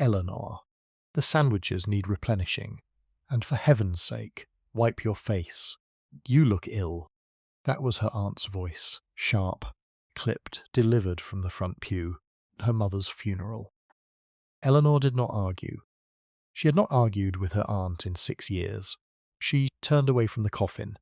Eleanor, the sandwiches need replenishing, and for heaven's sake, wipe your face. You look ill. That was her aunt's voice, sharp, clipped, delivered from the front pew, her mother's funeral. Eleanor did not argue. She had not argued with her aunt in 6 years. She turned away from the coffin,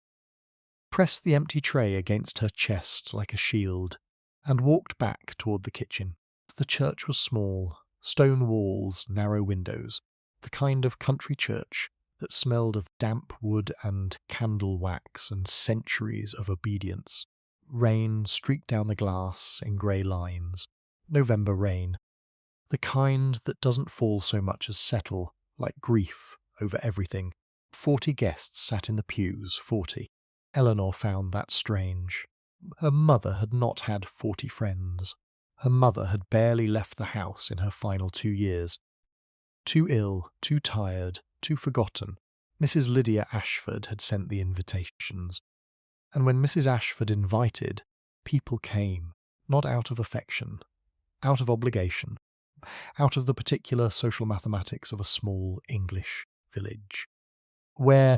pressed the empty tray against her chest like a shield, and walked back toward the kitchen. The church was small, stone walls, narrow windows, the kind of country church that smelled of damp wood and candle wax and centuries of obedience. Rain streaked down the glass in grey lines. November rain. The kind that doesn't fall so much as settle, like grief, over everything. 40 guests sat in the pews, 40. Eleanor found that strange. Her mother had not had 40 friends. Her mother had barely left the house in her final 2 years. Too ill, too tired, too forgotten, Mrs. Lydia Ashford had sent the invitations. And when Mrs. Ashford invited, people came, not out of affection, out of obligation, out of the particular social mathematics of a small English village, where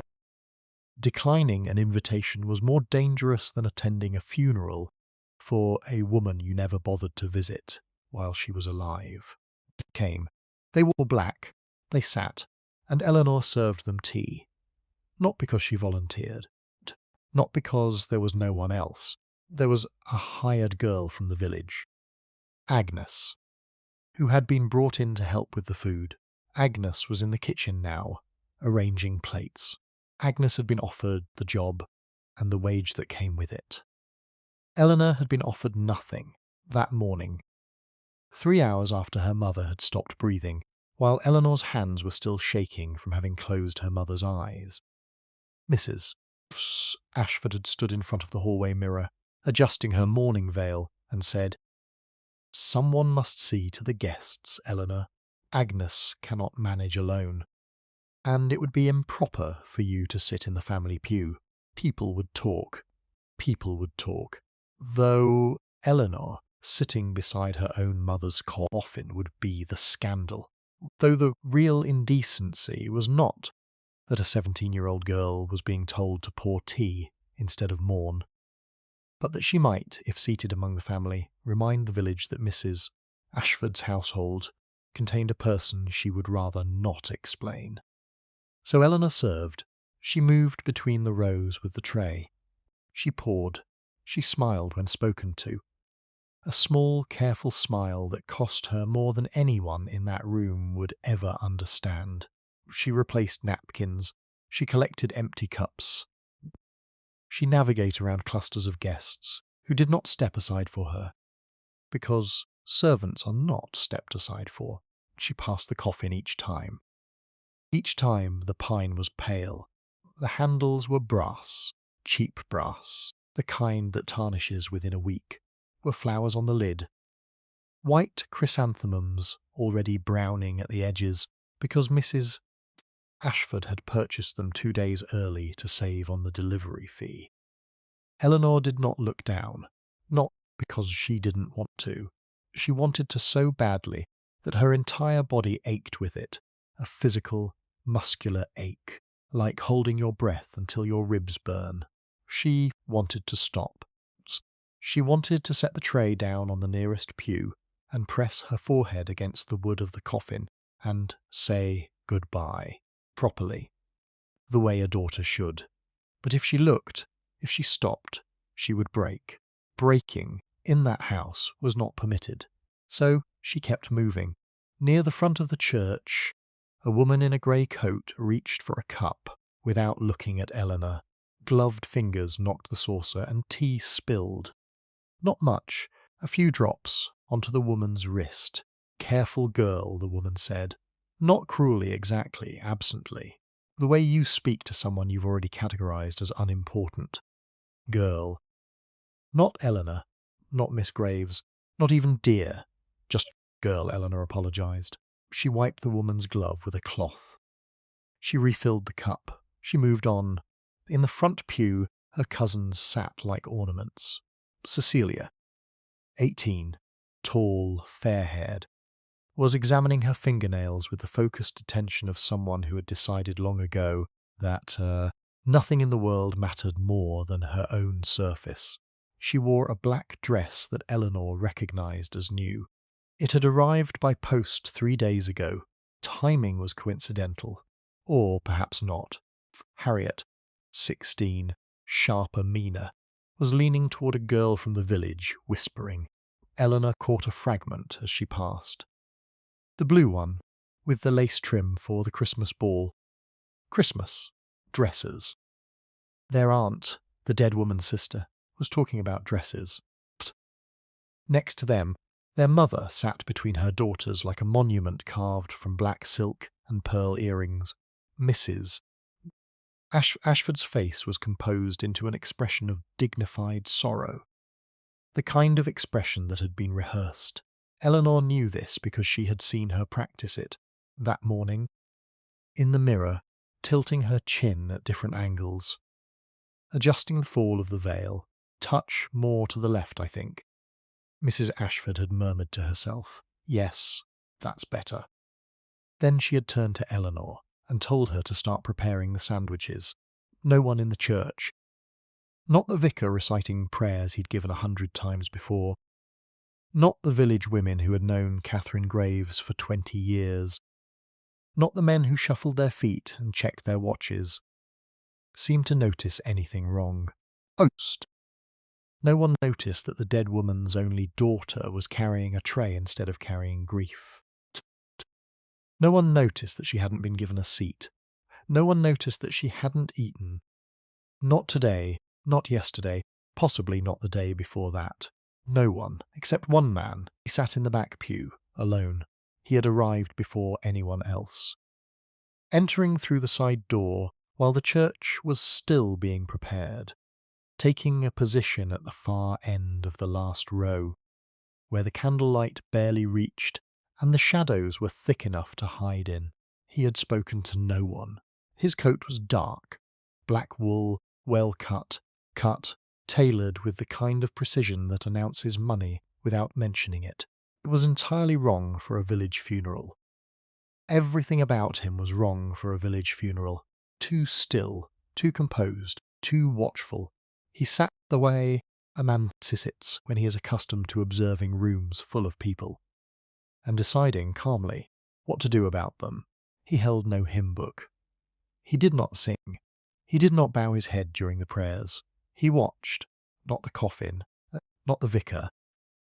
declining an invitation was more dangerous than attending a funeral for a woman you never bothered to visit while she was alive. They came. They wore black. They sat, and Eleanor served them tea. Not because she volunteered. Not because there was no one else. There was a hired girl from the village, Agnes, who had been brought in to help with the food. Agnes was in the kitchen now, arranging plates. Agnes had been offered the job and the wage that came with it. Eleanor had been offered nothing that morning, 3 hours after her mother had stopped breathing, while Eleanor's hands were still shaking from having closed her mother's eyes. Mrs. Ashford had stood in front of the hallway mirror, adjusting her mourning veil, and said, "Someone must see to the guests, Eleanor. Agnes cannot manage alone. And it would be improper for you to sit in the family pew. People would talk. People would talk. Though Eleanor, sitting beside her own mother's coffin, would be the scandal. Though the real indecency was not that a 17-year-old girl was being told to pour tea instead of mourn, but that she might, if seated among the family, remind the village that Mrs. Ashford's household contained a person she would rather not explain. So Eleanor served. She moved between the rows with the tray. She poured. She smiled when spoken to. A small, careful smile that cost her more than anyone in that room would ever understand. She replaced napkins. She collected empty cups. She navigated around clusters of guests who did not step aside for her, because servants are not stepped aside for. She passed the coffin each time. Each time the pine was pale. The handles were brass, cheap brass, the kind that tarnishes within a week. Were flowers on the lid. White chrysanthemums already browning at the edges because Mrs. Ashford had purchased them 2 days early to save on the delivery fee. Eleanor did not look down, not because she didn't want to. She wanted to so badly that her entire body ached with it, a physical, muscular ache, like holding your breath until your ribs burn. She wanted to stop. She wanted to set the tray down on the nearest pew and press her forehead against the wood of the coffin and say goodbye, properly, the way a daughter should. But if she looked, if she stopped, she would break. Breaking in that house was not permitted. So she kept moving. Near the front of the church, a woman in a grey coat reached for a cup without looking at Eleanor. Gloved fingers knocked the saucer and tea spilled. Not much, a few drops, onto the woman's wrist. "Careful girl," the woman said. Not cruelly exactly, absently. The way you speak to someone you've already categorized as unimportant. Girl. Not Eleanor, not Miss Graves, not even dear. Just girl, Eleanor apologized. She wiped the woman's glove with a cloth. She refilled the cup. She moved on. In the front pew, her cousins sat like ornaments. Cecilia, 18, tall, fair-haired. was examining her fingernails with the focused attention of someone who had decided long ago that nothing in the world mattered more than her own surface. She wore a black dress that Eleanor recognised as new. It had arrived by post 3 days ago. Timing was coincidental. Or perhaps not. Harriet, 16, sharper Mina, was leaning toward a girl from the village, whispering. Eleanor caught a fragment as she passed. The blue one, with the lace trim for the Christmas ball. Christmas. Dresses. Their aunt, the dead woman's sister, was talking about dresses. Next to them, their mother sat between her daughters like a monument carved from black silk and pearl earrings. Mrs. Ashford's face was composed into an expression of dignified sorrow. The kind of expression that had been rehearsed. Eleanor knew this because she had seen her practice it that morning, in the mirror, tilting her chin at different angles, adjusting the fall of the veil, touch more to the left, I think. Mrs. Ashford had murmured to herself, "Yes, that's better." Then she had turned to Eleanor and told her to start preparing the sandwiches. No one in the church. Not the vicar reciting prayers he'd given 100 times before. Not the village women who had known Catherine Graves for 20 years. Not the men who shuffled their feet and checked their watches. Seemed to notice anything wrong. Host. No one noticed that the dead woman's only daughter was carrying a tray instead of carrying grief. No one noticed that she hadn't been given a seat. No one noticed that she hadn't eaten. Not today, not yesterday, possibly not the day before that. No one, except one man. He sat in the back pew, alone. He had arrived before anyone else. Entering through the side door, while the church was still being prepared, taking a position at the far end of the last row, where the candlelight barely reached and the shadows were thick enough to hide in. He had spoken to no one. His coat was dark, black wool, well cut, tailored with the kind of precision that announces money without mentioning it. It was entirely wrong for a village funeral. Everything about him was wrong for a village funeral. Too still, too composed, too watchful. He sat the way a man sits when he is accustomed to observing rooms full of people, and deciding calmly what to do about them. He held no hymn book. He did not sing. He did not bow his head during the prayers. He watched, not the coffin, not the vicar,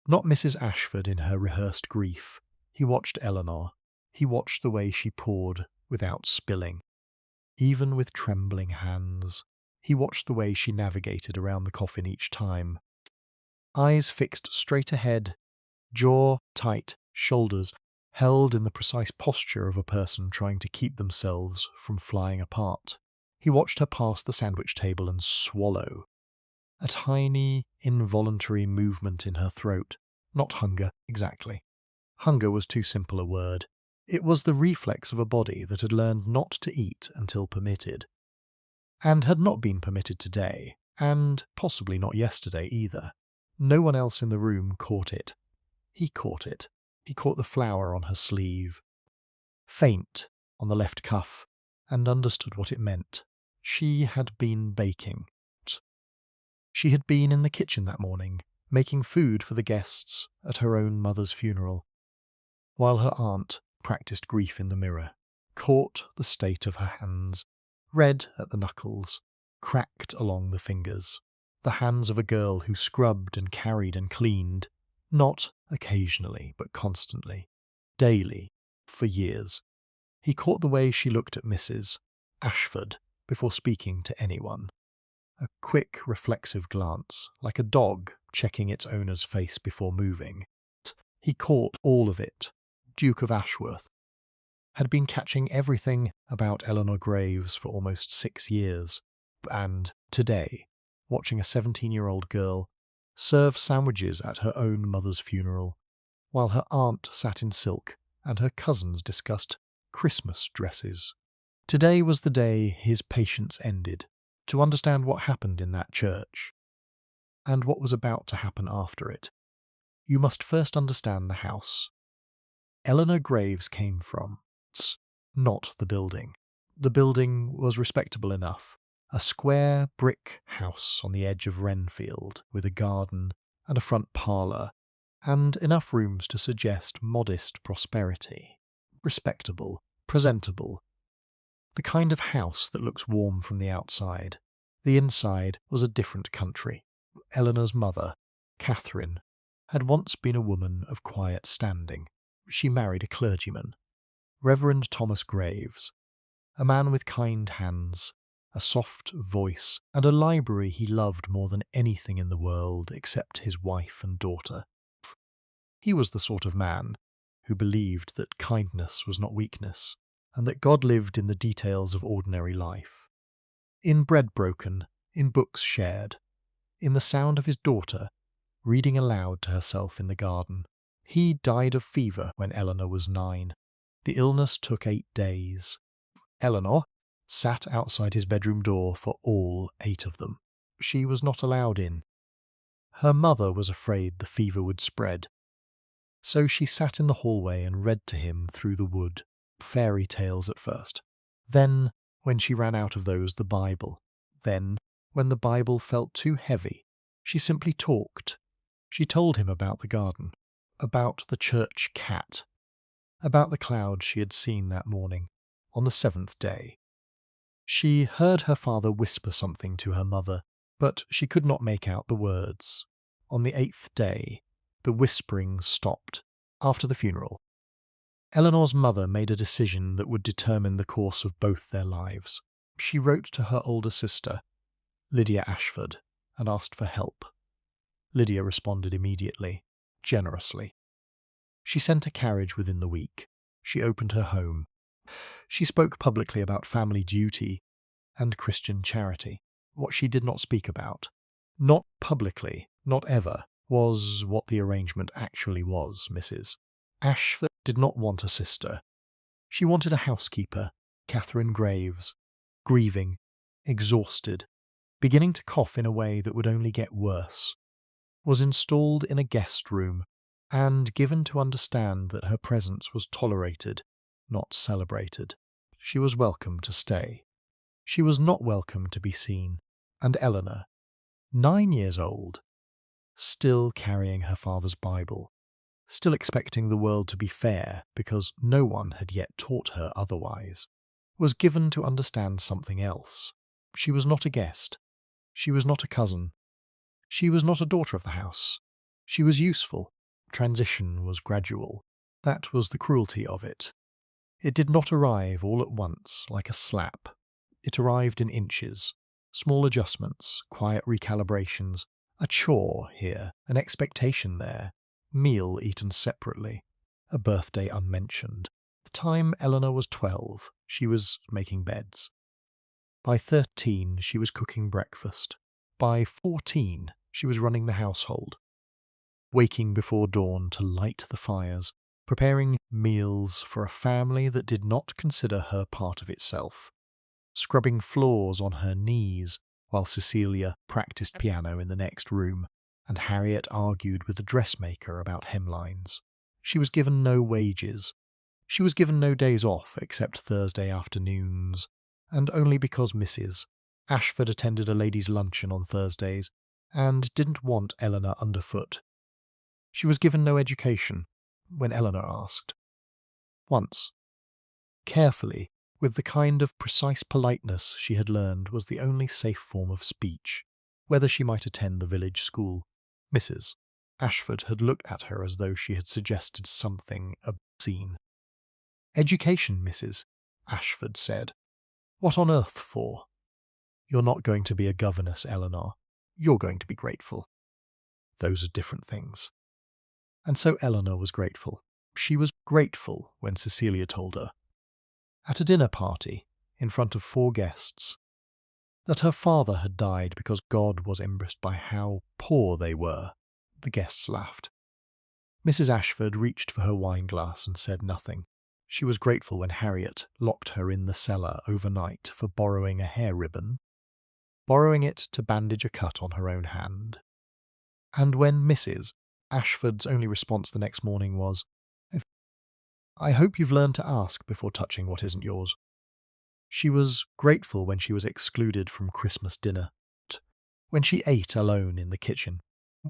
not Mrs. Ashford in her rehearsed grief. He watched Eleanor. He watched the way she poured without spilling, even with trembling hands. He watched the way she navigated around the coffin each time. Eyes fixed straight ahead, jaw tight, shoulders held in the precise posture of a person trying to keep themselves from flying apart. He watched her pass the sandwich table and swallow. A tiny, involuntary movement in her throat. Not hunger, exactly. Hunger was too simple a word. It was the reflex of a body that had learned not to eat until permitted. And had not been permitted today, and possibly not yesterday either. No one else in the room caught it. He caught it. He caught the flower on her sleeve. Faint on the left cuff, and understood what it meant. She had been baking. She had been in the kitchen that morning, making food for the guests at her own mother's funeral, while her aunt practiced grief in the mirror, caught the state of her hands, red at the knuckles, cracked along the fingers, the hands of a girl who scrubbed and carried and cleaned, not occasionally, but constantly, daily, for years. He caught the way she looked at Mrs. Ashford before speaking to anyone. A quick, reflexive glance, like a dog checking its owner's face before moving. He caught all of it. Duke of Ashworth had been catching everything about Eleanor Graves for almost 6 years, and today, watching a 17-year-old girl serve sandwiches at her own mother's funeral, while her aunt sat in silk and her cousins discussed Christmas dresses. Today was the day his patience ended, to understand what happened in that church, and what was about to happen after it. You must first understand the house. Eleanor Graves came from. Not the building. The building was respectable enough. A square brick house on the edge of Wrenfield, with a garden and a front parlour, and enough rooms to suggest modest prosperity. Respectable, presentable. The kind of house that looks warm from the outside. The inside was a different country. Eleanor's mother, Catherine, had once been a woman of quiet standing. She married a clergyman, Reverend Thomas Graves, a man with kind hands, a soft voice, and a library he loved more than anything in the world except his wife and daughter. He was the sort of man who believed that kindness was not weakness, and that God lived in the details of ordinary life. In bread broken, in books shared, in the sound of his daughter reading aloud to herself in the garden. He died of fever when Eleanor was 9. The illness took 8 days. Eleanor sat outside his bedroom door for all 8 of them. She was not allowed in. Her mother was afraid the fever would spread. So she sat in the hallway and read to him through the wood, fairy tales at first. Then, when she ran out of those, the Bible. Then, when the Bible felt too heavy, she simply talked. She told him about the garden, about the church cat, about the clouds she had seen that morning, on the 7th day. She heard her father whisper something to her mother, but she could not make out the words. On the 8th day, the whispering stopped. After the funeral, Eleanor's mother made a decision that would determine the course of both their lives. She wrote to her older sister, Lydia Ashford, and asked for help. Lydia responded immediately, generously. She sent a carriage within the week. She opened her home. She spoke publicly about family duty and Christian charity. What she did not speak about, not publicly, not ever, was what the arrangement actually was, Mrs. Ashford did not want a sister. She wanted a housekeeper, Catherine Graves, grieving, exhausted, beginning to cough in a way that would only get worse, was installed in a guest room and given to understand that her presence was tolerated, not celebrated. She was welcome to stay. She was not welcome to be seen, and Eleanor, 9 years old, still carrying her father's Bible, still expecting the world to be fair because no one had yet taught her otherwise, was given to understand something else. She was not a guest. She was not a cousin. She was not a daughter of the house. She was useful. Transition was gradual. That was the cruelty of it. It did not arrive all at once like a slap. It arrived in inches, small adjustments, quiet recalibrations, a chore here, an expectation there, meal eaten separately, a birthday unmentioned. The time Eleanor was 12, she was making beds. By 13, she was cooking breakfast. By 14, she was running the household, waking before dawn to light the fires, preparing meals for a family that did not consider her part of itself, scrubbing floors on her knees while Cecilia practiced piano in the next room, and Harriet argued with the dressmaker about hemlines. She was given no wages. She was given no days off except Thursday afternoons, and only because Mrs. Ashford attended a ladies' luncheon on Thursdays and didn't want Eleanor underfoot. She was given no education when Eleanor asked. Once, carefully, with the kind of precise politeness she had learned was the only safe form of speech, whether she might attend the village school. Mrs. Ashford had looked at her as though she had suggested something obscene. "Education, Mrs." Ashford said. "What on earth for? You're not going to be a governess, Eleanor. You're going to be grateful. Those are different things." And so Eleanor was grateful. She was grateful when Cecilia told her, at a dinner party, in front of 4 guests, that her father had died because God was embarrassed by how poor they were. The guests laughed. Mrs. Ashford reached for her wineglass and said nothing. She was grateful when Harriet locked her in the cellar overnight for borrowing a hair ribbon, borrowing it to bandage a cut on her own hand. And when Mrs. Ashford's only response the next morning was, I hope you've learned to ask before touching what isn't yours. She was grateful when she was excluded from Christmas dinner, when she ate alone in the kitchen,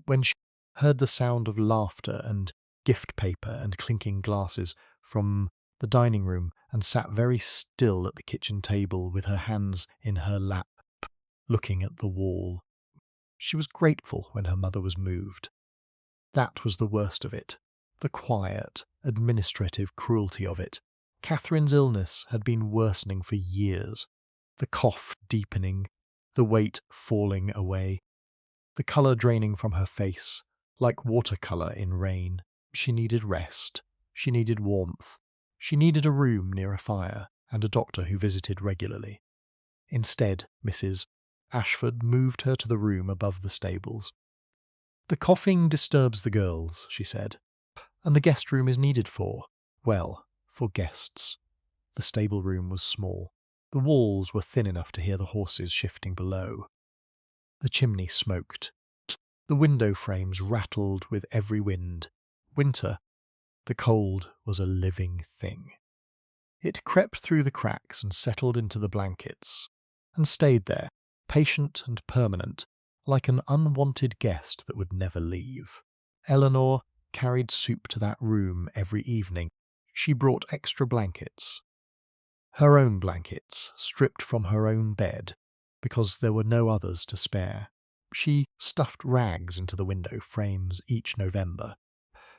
when she heard the sound of laughter and gift paper and clinking glasses from the dining room and sat very still at the kitchen table with her hands in her lap, looking at the wall. She was grateful when her mother was moved. That was the worst of it, the quiet, administrative cruelty of it. Catherine's illness had been worsening for years, the cough deepening, the weight falling away, the colour draining from her face, like watercolour in rain. She needed rest, she needed warmth, she needed a room near a fire and a doctor who visited regularly. Instead, Mrs. Ashford moved her to the room above the stables. "The coughing disturbs the girls," she said, "and the guest room is needed for guests." The stable room was small. The walls were thin enough to hear the horses shifting below. The chimney smoked. The window frames rattled with every wind. Winter, the cold, was a living thing. It crept through the cracks and settled into the blankets, and stayed there, patient and permanent, like an unwanted guest that would never leave. Eleanor carried soup to that room every evening. She brought extra blankets. Her own blankets, stripped from her own bed, because there were no others to spare. She stuffed rags into the window frames each November.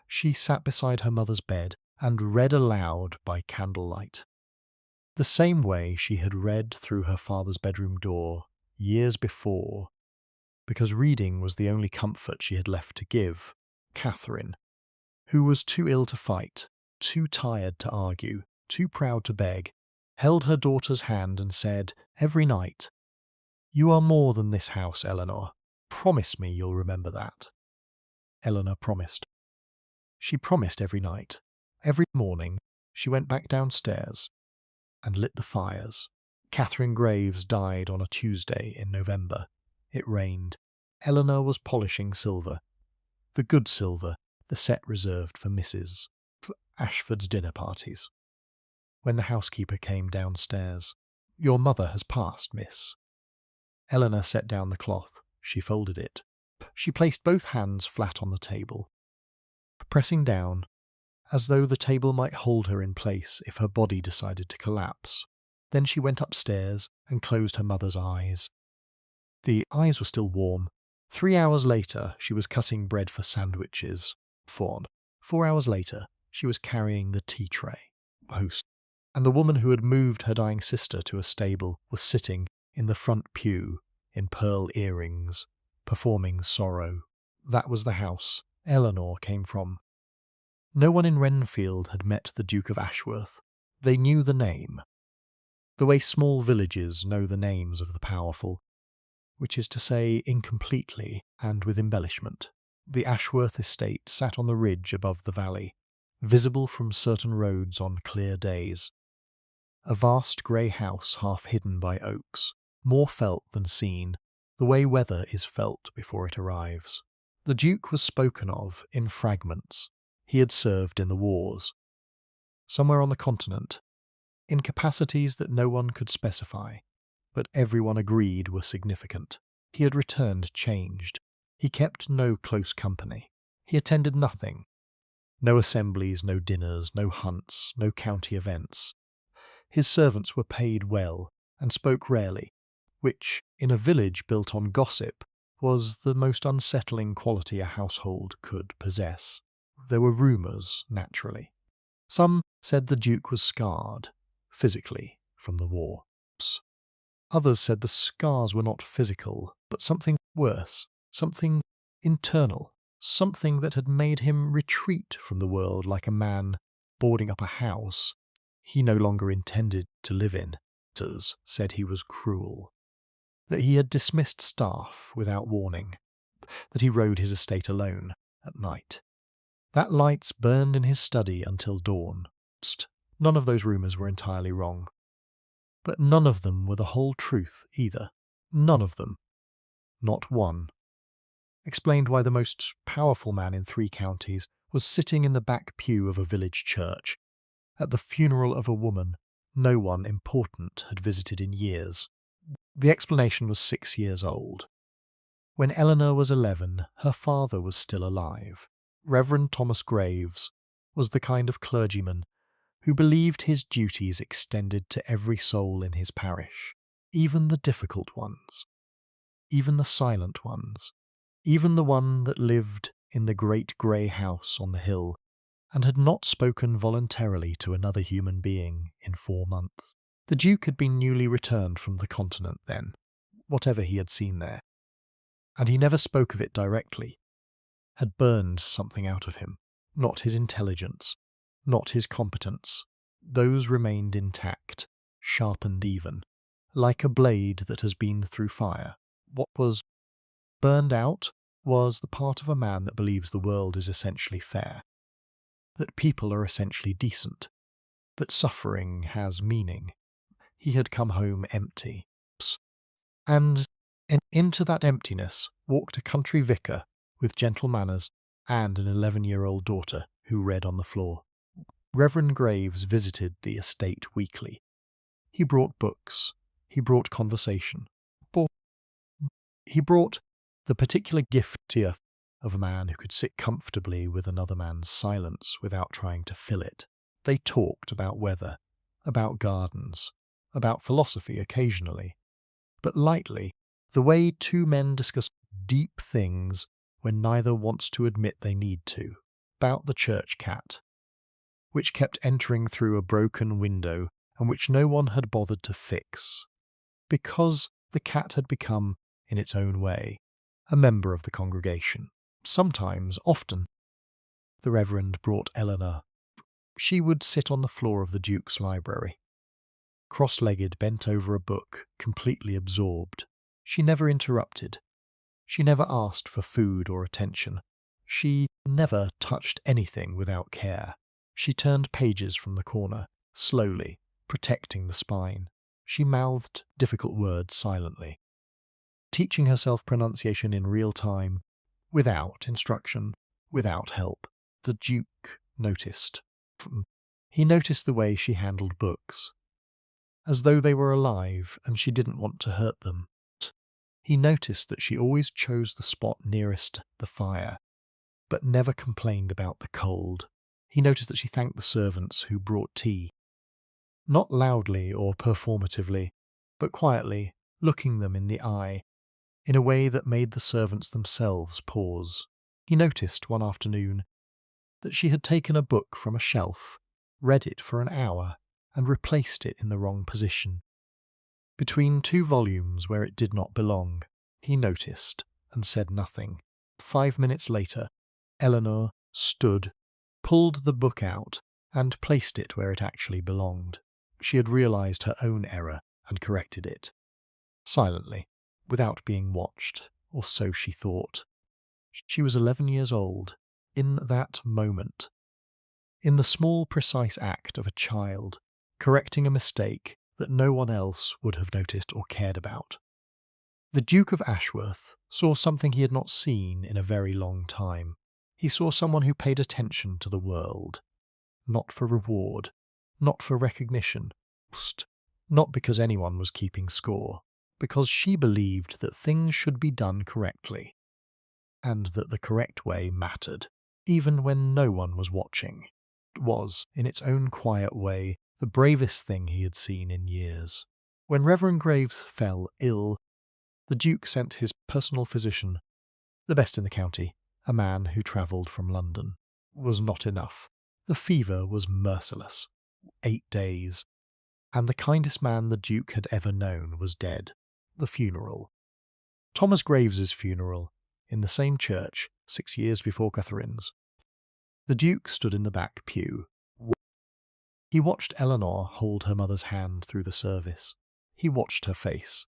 She sat beside her mother's bed and read aloud by candlelight. The same way she had read through her father's bedroom door years before, because reading was the only comfort she had left to give. Catherine, who was too ill to fight, too tired to argue, too proud to beg, held her daughter's hand and said every night, "You are more than this house, Eleanor. Promise me you'll remember that." Eleanor promised. She promised every night. Every morning she went back downstairs and lit the fires. Catherine Graves died on a Tuesday in November. It rained. Eleanor was polishing silver. The good silver, the set reserved for Mrs. Ashford's dinner parties. When the housekeeper came downstairs, "Your mother has passed, miss." Eleanor set down the cloth. She folded it. She placed both hands flat on the table, pressing down, as though the table might hold her in place if her body decided to collapse. Then she went upstairs and closed her mother's eyes. The eyes were still warm. 3 hours later, she was cutting bread for sandwiches. 4 hours later, she was carrying the tea tray. Host. And the woman who had moved her dying sister to a stable was sitting in the front pew in pearl earrings, performing sorrow. That was the house Eleanor came from. No one in Renfield had met the Duke of Ashworth. They knew the name. The way small villages know the names of the powerful, which is to say incompletely and with embellishment. The Ashworth estate sat on the ridge above the valley, visible from certain roads on clear days. A vast grey house half hidden by oaks, more felt than seen, the way weather is felt before it arrives. The Duke was spoken of in fragments. He had served in the wars, somewhere on the continent, in capacities that no one could specify, but everyone agreed were significant. He had returned changed. He kept no close company. He attended nothing. No assemblies, no dinners, no hunts, no county events. His servants were paid well and spoke rarely, which, in a village built on gossip, was the most unsettling quality a household could possess. There were rumours, naturally. Some said the Duke was scarred, physically, from the war. Others said the scars were not physical, but something worse, something internal, something that had made him retreat from the world like a man boarding up a house he no longer intended to live in. Others said he was cruel, that he had dismissed staff without warning, that he rode his estate alone at night. That lights burned in his study until dawn. None of those rumours were entirely wrong. But none of them were the whole truth either. None of them. Not one. Explained why the most powerful man in 3 counties was sitting in the back pew of a village church, at the funeral of a woman no one important had visited in years. The explanation was 6 years old. When Eleanor was 11, her father was still alive. Reverend Thomas Graves was the kind of clergyman who believed his duties extended to every soul in his parish, even the difficult ones, even the silent ones, even the one that lived in the great grey house on the hill and had not spoken voluntarily to another human being in 4 months. The Duke had been newly returned from the continent then, whatever he had seen there, and he never spoke of it directly, had burned something out of him, not his intelligence, not his competence. Those remained intact, sharpened even, like a blade that has been through fire. What was burned out was the part of a man that believes the world is essentially fair, that people are essentially decent, that suffering has meaning. He had come home empty, and into that emptiness walked a country vicar with gentle manners and an 11-year-old daughter who read on the floor. Reverend Graves visited the estate weekly. He brought books, he brought conversation, he brought the particular gift of a man who could sit comfortably with another man's silence without trying to fill it. They talked about weather, about gardens, about philosophy occasionally, but lightly, the way two men discuss deep things when neither wants to admit they need to, about the church cat, which kept entering through a broken window and which no one had bothered to fix, because the cat had become, in its own way, a member of the congregation. Sometimes, often, the Reverend brought Eleanor. She would sit on the floor of the Duke's library, cross-legged, bent over a book, completely absorbed. She never interrupted. She never asked for food or attention. She never touched anything without care. She turned pages from the corner, slowly, protecting the spine. She mouthed difficult words silently, teaching herself pronunciation in real time, without instruction, without help. The Duke noticed. He noticed the way she handled books, as though they were alive and she didn't want to hurt them. He noticed that she always chose the spot nearest the fire, but never complained about the cold. He noticed that she thanked the servants who brought tea, not loudly or performatively, but quietly, looking them in the eye, in a way that made the servants themselves pause. He noticed one afternoon that she had taken a book from a shelf, read it for an hour, and replaced it in the wrong position, between 2 volumes where it did not belong. He noticed and said nothing. 5 minutes later, Eleanor stood, pulled the book out, and placed it where it actually belonged. She had realized her own error and corrected it, silently, without being watched, or so she thought. She was 11 years old. In that moment, in the small, precise act of a child, correcting a mistake that no one else would have noticed or cared about. The Duke of Ashworth saw something he had not seen in a very long time. He saw someone who paid attention to the world, not for reward, not for recognition, not because anyone was keeping score, because she believed that things should be done correctly, and that the correct way mattered, even when no one was watching. It was, in its own quiet way, the bravest thing he had seen in years. When Reverend Graves fell ill, the Duke sent his personal physician, the best in the county, a man who travelled from London. Was not enough. The fever was merciless. 8 days. And the kindest man the Duke had ever known was dead. The funeral. Thomas Graves's funeral, in the same church, 6 years before Catherine's. The Duke stood in the back pew. He watched Eleanor hold her mother's hand through the service. He watched her face.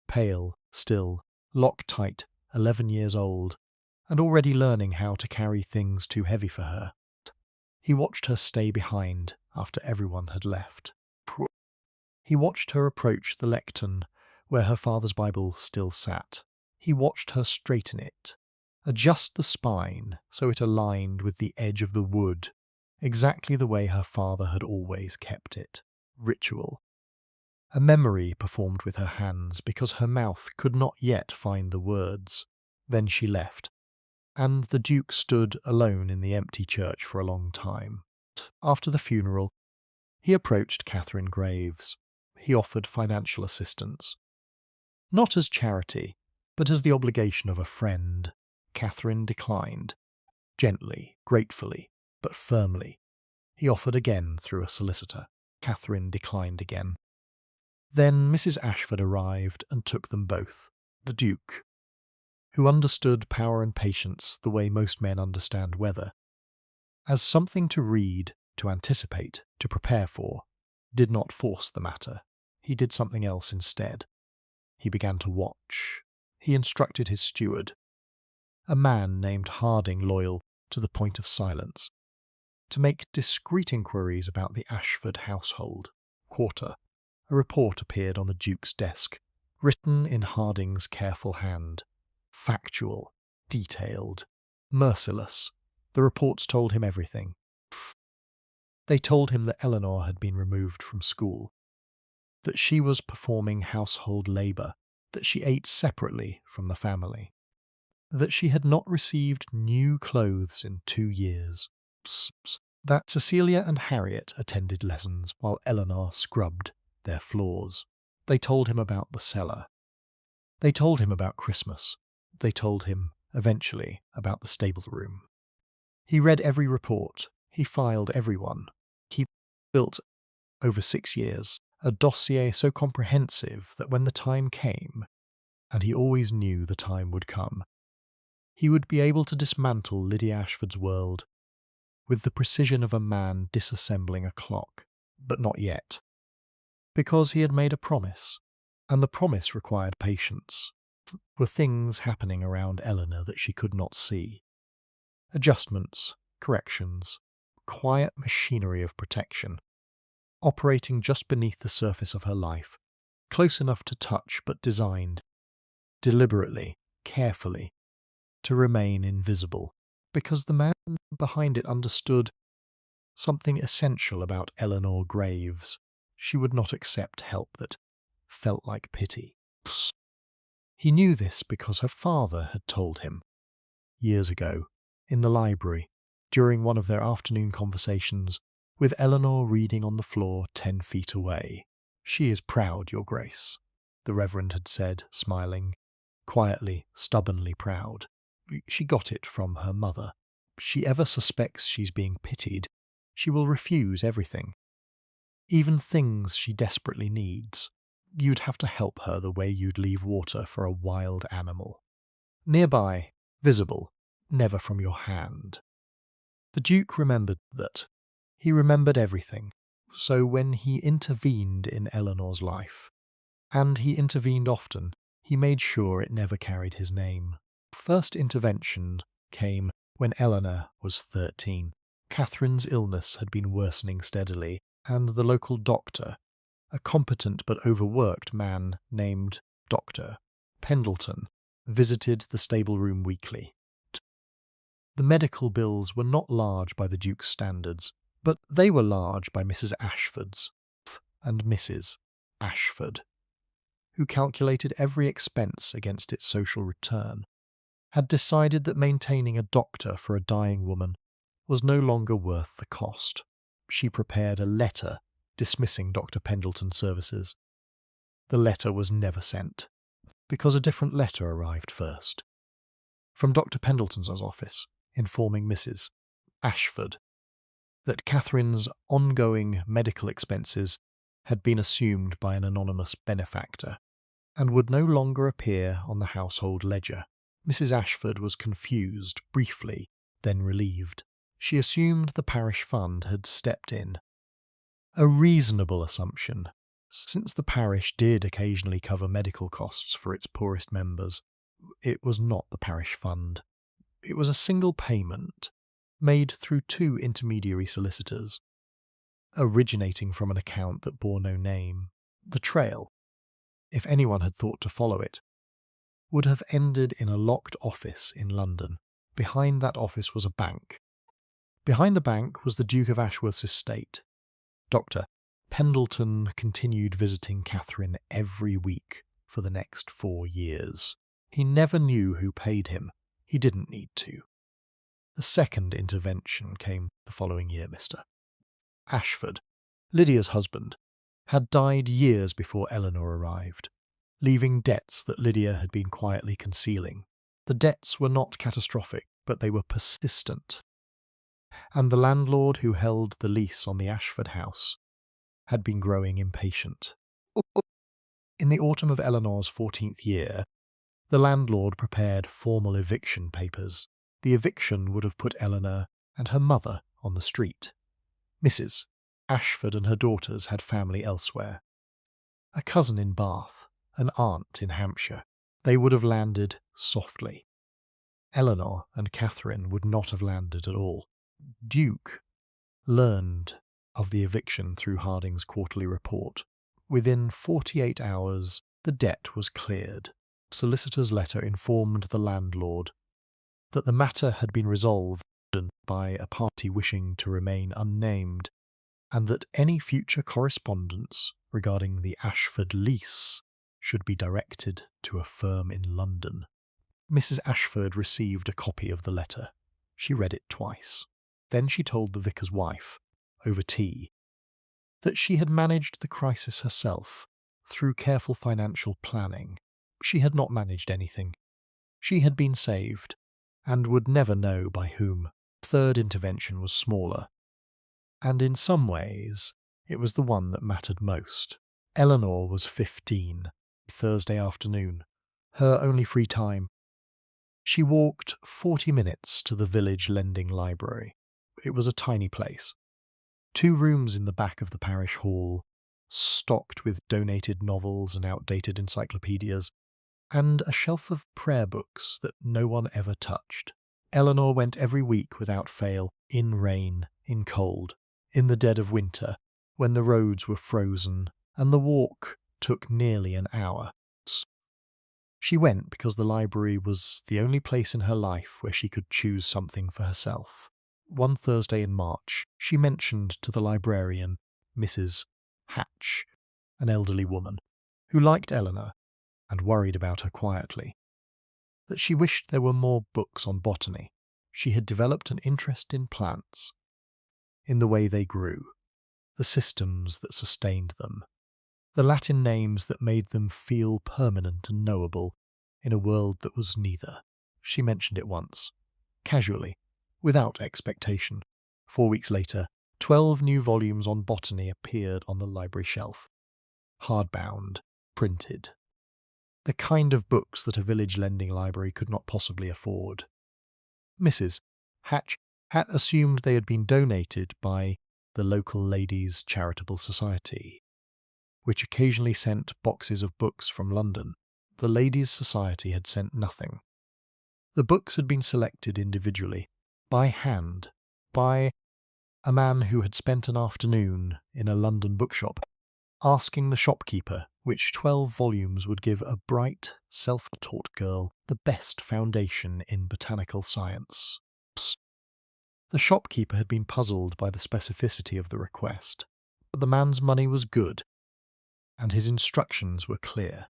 Pale, still, locked tight, 11 years old, and already learning how to carry things too heavy for her. He watched her stay behind after everyone had left. He watched her approach the lectern where her father's Bible still sat. He watched her straighten it, adjust the spine so it aligned with the edge of the wood, exactly the way her father had always kept it. Ritual. A memory performed with her hands because her mouth could not yet find the words. Then she left, and the Duke stood alone in the empty church for a long time. After the funeral, he approached Catherine Graves. He offered financial assistance. Not as charity, but as the obligation of a friend. Catherine declined. Gently, gratefully, but firmly. He offered again through a solicitor. Catherine declined again. Then Mrs. Ashford arrived and took them both. The Duke, who understood power and patience the way most men understand weather, as something to read, to anticipate, to prepare for, did not force the matter. He did something else instead. He began to watch. He instructed his steward, a man named Harding, loyal to the point of silence, to make discreet inquiries about the Ashford household. Quarter. A report appeared on the Duke's desk, written in Harding's careful hand. Factual, detailed, merciless. The reports told him everything. They told him that Eleanor had been removed from school, that she was performing household labour, that she ate separately from the family, that she had not received new clothes in 2 years, that Cecilia and Harriet attended lessons while Eleanor scrubbed their floors. They told him about the cellar. They told him about Christmas. They told him, eventually, about the stable room. He read every report. He filed every one. He built, over 6 years, a dossier so comprehensive that when the time came, and he always knew the time would come, he would be able to dismantle Lydia Ashford's world with the precision of a man disassembling a clock. But not yet. Because he had made a promise, and the promise required patience. Were things happening around Eleanor that she could not see. Adjustments, corrections, quiet machinery of protection, operating just beneath the surface of her life, close enough to touch but designed, deliberately, carefully, to remain invisible, because the man behind it understood something essential about Eleanor Graves. She would not accept help that felt like pity. He knew this because her father had told him, years ago, in the library, during one of their afternoon conversations, with Eleanor reading on the floor 10 feet away. "She is proud, Your Grace," the Reverend had said, smiling, quietly, stubbornly proud. "She got it from her mother. If she ever suspects she's being pitied, she will refuse everything. Even things she desperately needs. You'd have to help her the way you'd leave water for a wild animal. Nearby, visible, never from your hand." The Duke remembered that. He remembered everything. So when he intervened in Eleanor's life, and he intervened often, he made sure it never carried his name. First intervention came when Eleanor was 13. Catherine's illness had been worsening steadily, and the local doctor, a competent but overworked man named Dr. Pendleton, visited the stable room weekly. The medical bills were not large by the Duke's standards, but they were large by Mrs. Ashford's, and Mrs. Ashford, who calculated every expense against its social return, had decided that maintaining a doctor for a dying woman was no longer worth the cost. She prepared a letter dismissing Dr. Pendleton's services. The letter was never sent, because a different letter arrived first, from Dr. Pendleton's office, informing Mrs. Ashford that Catherine's ongoing medical expenses had been assumed by an anonymous benefactor and would no longer appear on the household ledger. Mrs. Ashford was confused briefly, then relieved. She assumed the parish fund had stepped in. A reasonable assumption, since the parish did occasionally cover medical costs for its poorest members. It was not the parish fund. It was a single payment, made through 2 intermediary solicitors, originating from an account that bore no name. The trail, if anyone had thought to follow it, would have ended in a locked office in London. Behind that office was a bank. Behind the bank was the Duke of Ashworth's estate. Dr. Pendleton continued visiting Catherine every week for the next 4 years. He never knew who paid him. He didn't need to. The second intervention came the following year. Mr. Ashford, Lydia's husband, had died years before Eleanor arrived, leaving debts that Lydia had been quietly concealing. The debts were not catastrophic, but they were persistent, and the landlord who held the lease on the Ashford house had been growing impatient. In the autumn of Eleanor's 14th year, the landlord prepared formal eviction papers. The eviction would have put Eleanor and her mother on the street. Mrs. Ashford and her daughters had family elsewhere. A cousin in Bath, an aunt in Hampshire. They would have landed softly. Eleanor and Catherine would not have landed at all. Duke learned of the eviction through Harding's quarterly report. Within 48 hours, the debt was cleared. Solicitor's letter informed the landlord that the matter had been resolved by a party wishing to remain unnamed, and that any future correspondence regarding the Ashford lease should be directed to a firm in London. Mrs. Ashford received a copy of the letter. She read it twice. Then she told the vicar's wife, over tea, that she had managed the crisis herself through careful financial planning. She had not managed anything. She had been saved, and would never know by whom. Third intervention was smaller, and in some ways it was the one that mattered most. Eleanor was 15, Thursday afternoon, her only free time. She walked 40 minutes to the village lending library. It was a tiny place. 2 rooms in the back of the parish hall, stocked with donated novels and outdated encyclopedias, and a shelf of prayer books that no one ever touched. Eleanor went every week without fail, in rain, in cold, in the dead of winter, when the roads were frozen, and the walk took nearly an hour. She went because the library was the only place in her life where she could choose something for herself. One Thursday in March, she mentioned to the librarian, Mrs. Hatch, an elderly woman, who liked Eleanor and worried about her quietly, that she wished there were more books on botany. She had developed an interest in plants, in the way they grew, the systems that sustained them, the Latin names that made them feel permanent and knowable in a world that was neither. She mentioned it once, casually, without expectation. 4 weeks later, 12 new volumes on botany appeared on the library shelf, hardbound, printed. The kind of books that a village lending library could not possibly afford. Mrs. Hatch had assumed they had been donated by the local Ladies' Charitable Society, which occasionally sent boxes of books from London. The Ladies' Society had sent nothing. The books had been selected individually, by hand, by a man who had spent an afternoon in a London bookshop, asking the shopkeeper which 12 volumes would give a bright, self-taught girl the best foundation in botanical science. The shopkeeper had been puzzled by the specificity of the request, but the man's money was good, and his instructions were clear.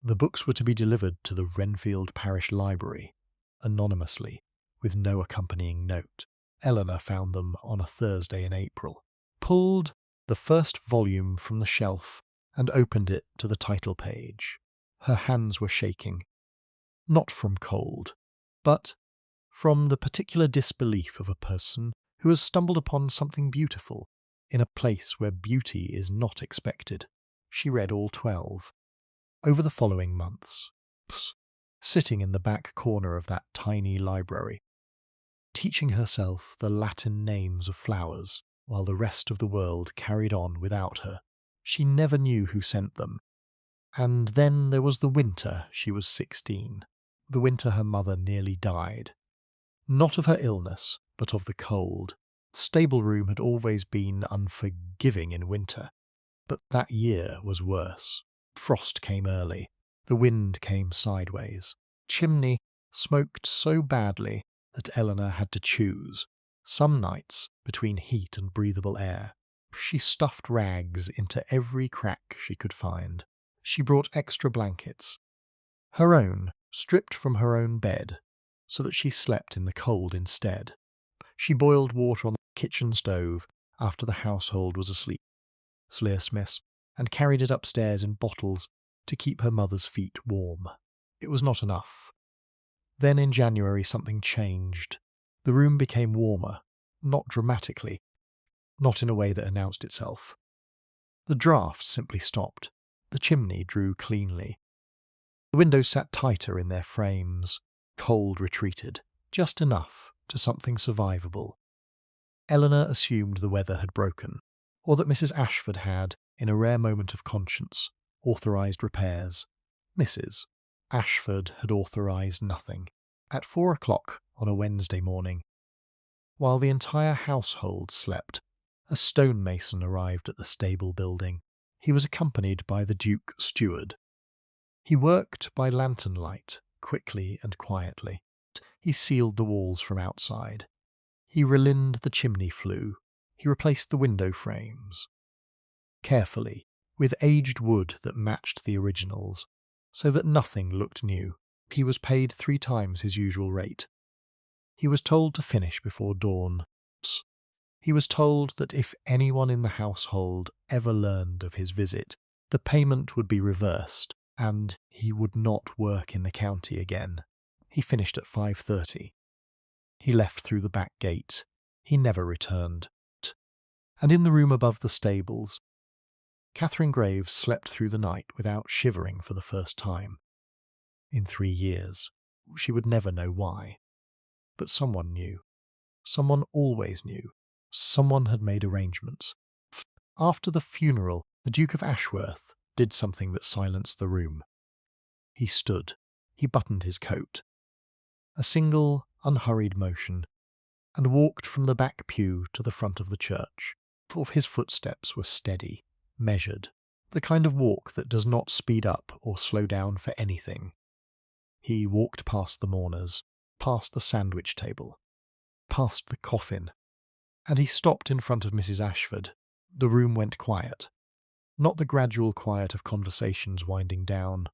The books were to be delivered to the Renfield Parish Library, anonymously, with no accompanying note. Eleanor found them on a Thursday in April, pulled the first volume from the shelf and opened it to the title page. Her hands were shaking, not from cold, but from the particular disbelief of a person who has stumbled upon something beautiful in a place where beauty is not expected. She read all 12. Over the following months, sitting in the back corner of that tiny library, teaching herself the Latin names of flowers, while the rest of the world carried on without her. She never knew who sent them. And then there was the winter she was 16, the winter her mother nearly died. Not of her illness, but of the cold. The stable room had always been unforgiving in winter, but that year was worse. Frost came early. The wind came sideways. Chimney smoked so badly that Eleanor had to choose, Some nights, between heat and breathable air, she stuffed rags into every crack she could find. She brought extra blankets, her own, stripped from her own bed, so that she slept in the cold instead. She boiled water on the kitchen stove after the household was asleep, Slearsmiths, and carried it upstairs in bottles to keep her mother's feet warm. It was not enough. Then in January something changed. The room became warmer, not dramatically, not in a way that announced itself. The draught simply stopped. The chimney drew cleanly. The windows sat tighter in their frames. Cold retreated, just enough to something survivable. Eleanor assumed the weather had broken, or that Mrs. Ashford had, in a rare moment of conscience, authorised repairs. Mrs. Ashford had authorised nothing. At 4 o'clock on a Wednesday morning, while the entire household slept, a stonemason arrived at the stable building. He was accompanied by the Duke Steward. He worked by lantern light, quickly and quietly. He sealed the walls from outside. He relined the chimney flue. He replaced the window frames. Carefully, with aged wood that matched the originals, so that nothing looked new. He was paid 3 times his usual rate. He was told to finish before dawn. He was told that if anyone in the household ever learned of his visit, the payment would be reversed, and he would not work in the county again. He finished at 5:30. He left through the back gate. He never returned. And in the room above the stables, Catherine Graves slept through the night without shivering for the first time. In 3 years. She would never know why. But someone knew. Someone always knew. Someone had made arrangements. After the funeral, the Duke of Ashworth did something that silenced the room. He stood. He buttoned his coat. A single, unhurried motion, and walked from the back pew to the front of the church. His footsteps were steady, measured, the kind of walk that does not speed up or slow down for anything. He walked past the mourners, past the sandwich table, past the coffin, and he stopped in front of Mrs. Ashford. The room went quiet. Not the gradual quiet of conversations winding down.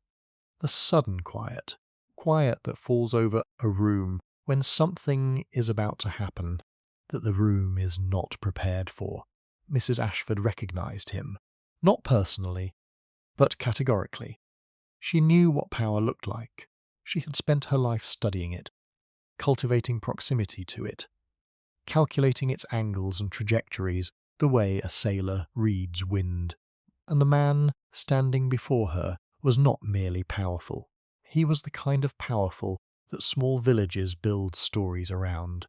The sudden quiet. Quiet that falls over a room when something is about to happen that the room is not prepared for. Mrs. Ashford recognised him. Not personally, but categorically. She knew what power looked like. She had spent her life studying it, cultivating proximity to it, calculating its angles and trajectories the way a sailor reads wind. And the man standing before her was not merely powerful. He was the kind of powerful that small villages build stories around.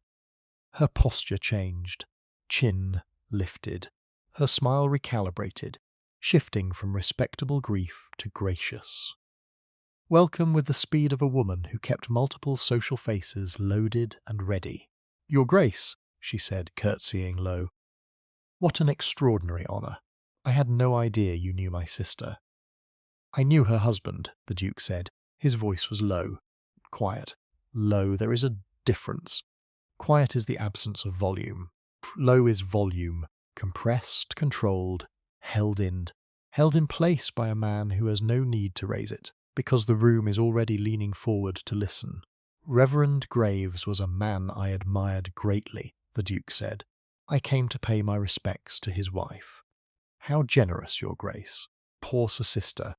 Her posture changed, chin lifted, her smile recalibrated, shifting from respectable grief to gracious. Welcome with the speed of a woman who kept multiple social faces loaded and ready. "Your Grace," she said, curtsying low. "What an extraordinary honour. I had no idea you knew my sister." "I knew her husband," the Duke said. His voice was low, quiet. Low, there is a difference. Quiet is the absence of volume. Low is volume, compressed, controlled, held in place by a man who has no need to raise it, because the room is already leaning forward to listen. "Reverend Graves was a man I admired greatly," the Duke said. "I came to pay my respects to his wife." "How generous, Your Grace." Poor sister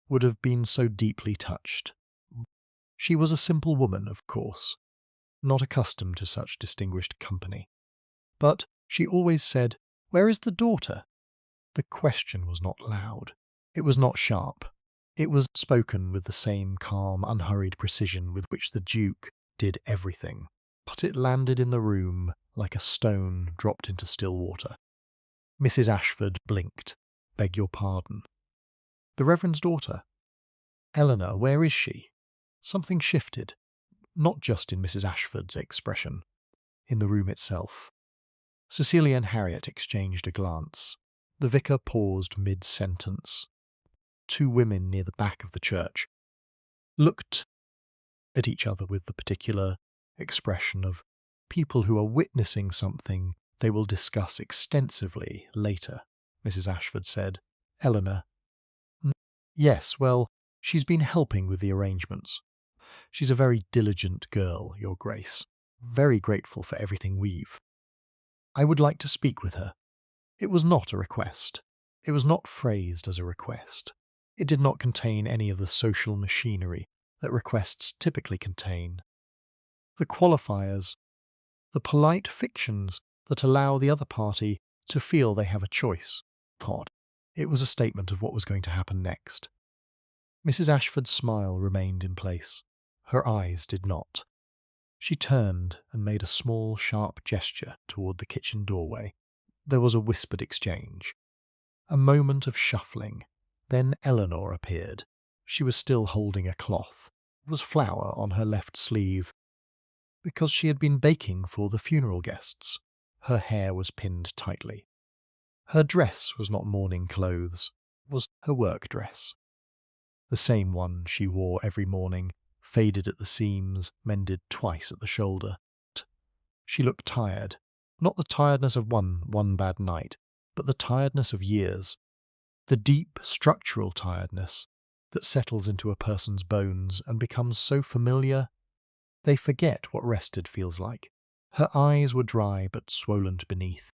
would have been so deeply touched. She was a simple woman, of course, not accustomed to such distinguished company. But she always said, "Where is the daughter?" The question was not loud. It was not sharp. It was spoken with the same calm, unhurried precision with which the Duke did everything. But it landed in the room like a stone dropped into still water. Mrs. Ashford blinked. "Beg your pardon." "The Reverend's daughter." "Eleanor, where is she?" Something shifted, not just in Mrs. Ashford's expression, in the room itself. Cecilia and Harriet exchanged a glance. The vicar paused mid-sentence. 2 women near the back of the church looked at each other with the particular expression of people who are witnessing something they will discuss extensively later, Mrs. Ashford said. Eleanor, yes, well, she's been helping with the arrangements. She's a very diligent girl, Your Grace. Very grateful for everything we've. I would like to speak with her. It was not a request. It was not phrased as a request. It did not contain any of the social machinery that requests typically contain. The qualifiers, the polite fictions that allow the other party to feel they have a choice. It was a statement of what was going to happen next. Mrs. Ashford's smile remained in place. Her eyes did not. She turned and made a small, sharp gesture toward the kitchen doorway. There was a whispered exchange. A moment of shuffling. Then Eleanor appeared. She was still holding a cloth. There was flour on her left sleeve, because she had been baking for the funeral guests. Her hair was pinned tightly. Her dress was not mourning clothes, it was her work dress. The same one she wore every morning, faded at the seams, mended twice at the shoulder. She looked tired, not the tiredness of one bad night, but the tiredness of years. The deep, structural tiredness that settles into a person's bones and becomes so familiar, they forget what rested feels like. Her eyes were dry but swollen beneath.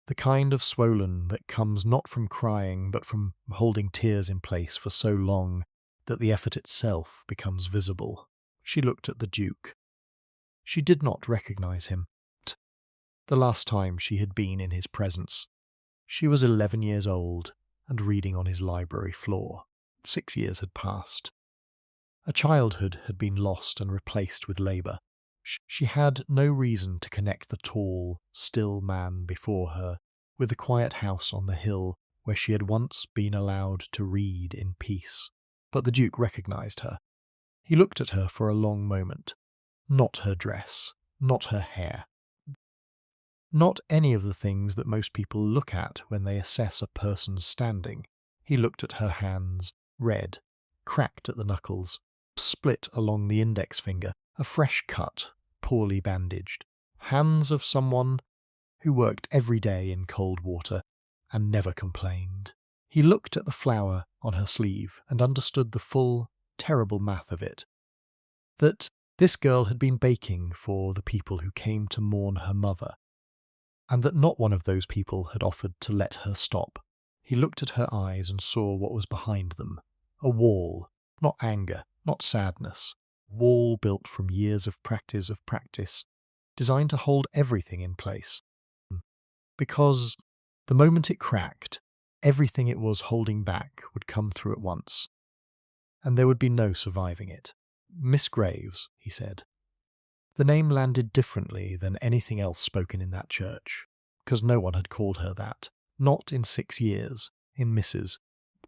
The kind of swollen that comes not from crying but from holding tears in place for so long that the effort itself becomes visible. She looked at the Duke. She did not recognize him. The last time she had been in his presence, she was 11 years old and reading on his library floor. 6 years had passed. A childhood had been lost and replaced with labour. She had no reason to connect the tall, still man before her with the quiet house on the hill where she had once been allowed to read in peace. But the Duke recognised her. He looked at her for a long moment. Not her dress, not her hair. Not any of the things that most people look at when they assess a person's standing. He looked at her hands, red, cracked at the knuckles, split along the index finger, a fresh cut, poorly bandaged. Hands of someone who worked every day in cold water and never complained. He looked at the flower on her sleeve and understood the full, terrible math of it. That this girl had been baking for the people who came to mourn her mother, and that not one of those people had offered to let her stop. He looked at her eyes and saw what was behind them. A wall, not anger, not sadness. A wall built from years of practice, designed to hold everything in place. Because the moment it cracked, everything it was holding back would come through at once, and there would be no surviving it. Miss Graves, he said. The name landed differently than anything else spoken in that church, because no one had called her that, not in 6 years, in Mrs.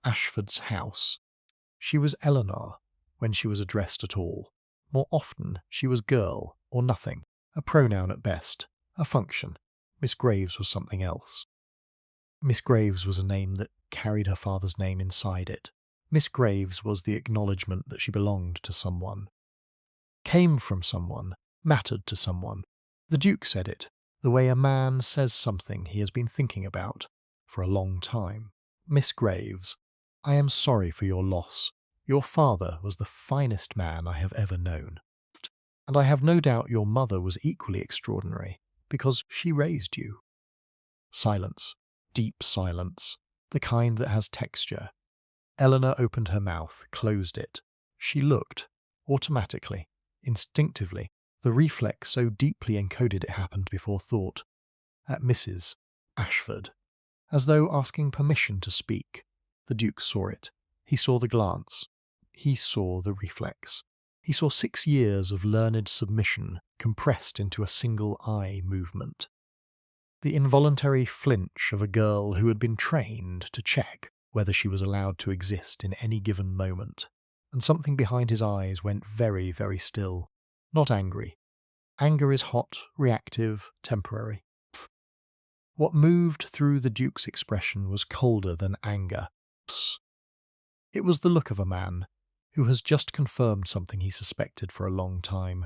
Ashford's house. She was Eleanor when she was addressed at all. More often she was girl or nothing, a pronoun at best, a function. Miss Graves was something else. Miss Graves was a name that carried her father's name inside it. Miss Graves was the acknowledgement that she belonged to someone, came from someone, mattered to someone. The Duke said it, the way a man says something he has been thinking about for a long time. Miss Graves, I am sorry for your loss. Your father was the finest man I have ever known. And I have no doubt your mother was equally extraordinary, because she raised you. Silence, deep silence, the kind that has texture. Eleanor opened her mouth, closed it. She looked, automatically, instinctively, the reflex so deeply encoded it happened before thought, at Mrs. Ashford, as though asking permission to speak. The Duke saw it. He saw the glance. He saw the reflex. He saw 6 years of learned submission compressed into a single eye movement. The involuntary flinch of a girl who had been trained to check whether she was allowed to exist in any given moment, and something behind his eyes went very, very still. Not angry. Anger is hot, reactive, temporary. What moved through the Duke's expression was colder than anger. It was the look of a man who has just confirmed something he suspected for a long time,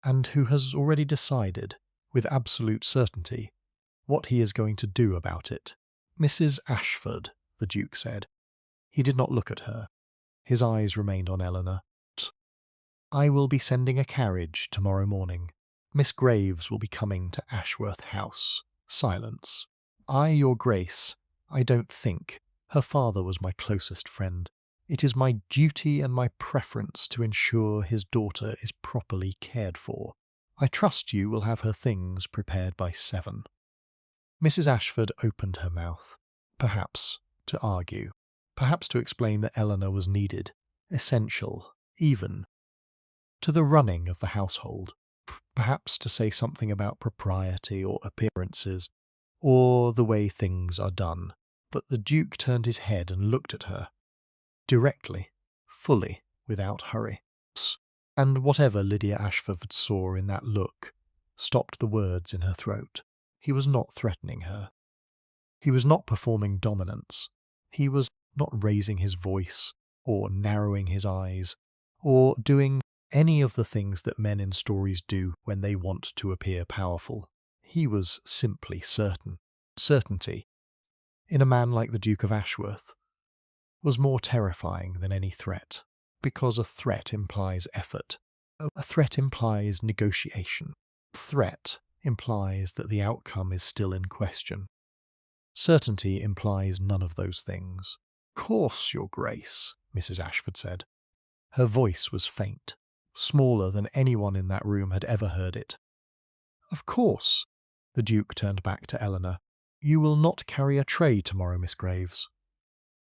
and who has already decided, with absolute certainty, what he is going to do about it. Mrs. Ashford, the Duke said. He did not look at her. His eyes remained on Eleanor. I will be sending a carriage tomorrow morning. Miss Graves will be coming to Ashworth House. Silence. Your Grace, I don't think. Her father was my closest friend. It is my duty and my preference to ensure his daughter is properly cared for. I trust you will have her things prepared by 7. Mrs. Ashford opened her mouth, perhaps to argue, perhaps to explain that Eleanor was needed, essential, even, to the running of the household, perhaps to say something about propriety or appearances, or the way things are done. But the Duke turned his head and looked at her, directly, fully, without hurry. And whatever Lydia Ashford saw in that look stopped the words in her throat. He was not threatening her. He was not performing dominance. He was not raising his voice, or narrowing his eyes, or doing any of the things that men in stories do when they want to appear powerful. He was simply certain. Certainty, in a man like the Duke of Ashworth, was more terrifying than any threat, because a threat implies effort. A threat implies negotiation. Threat implies that the outcome is still in question. Certainty implies none of those things. Course, Your Grace, Mrs. Ashford said. Her voice was faint, smaller than anyone in that room had ever heard it. Of course. The Duke turned back to Eleanor. You will not carry a tray tomorrow, Miss Graves.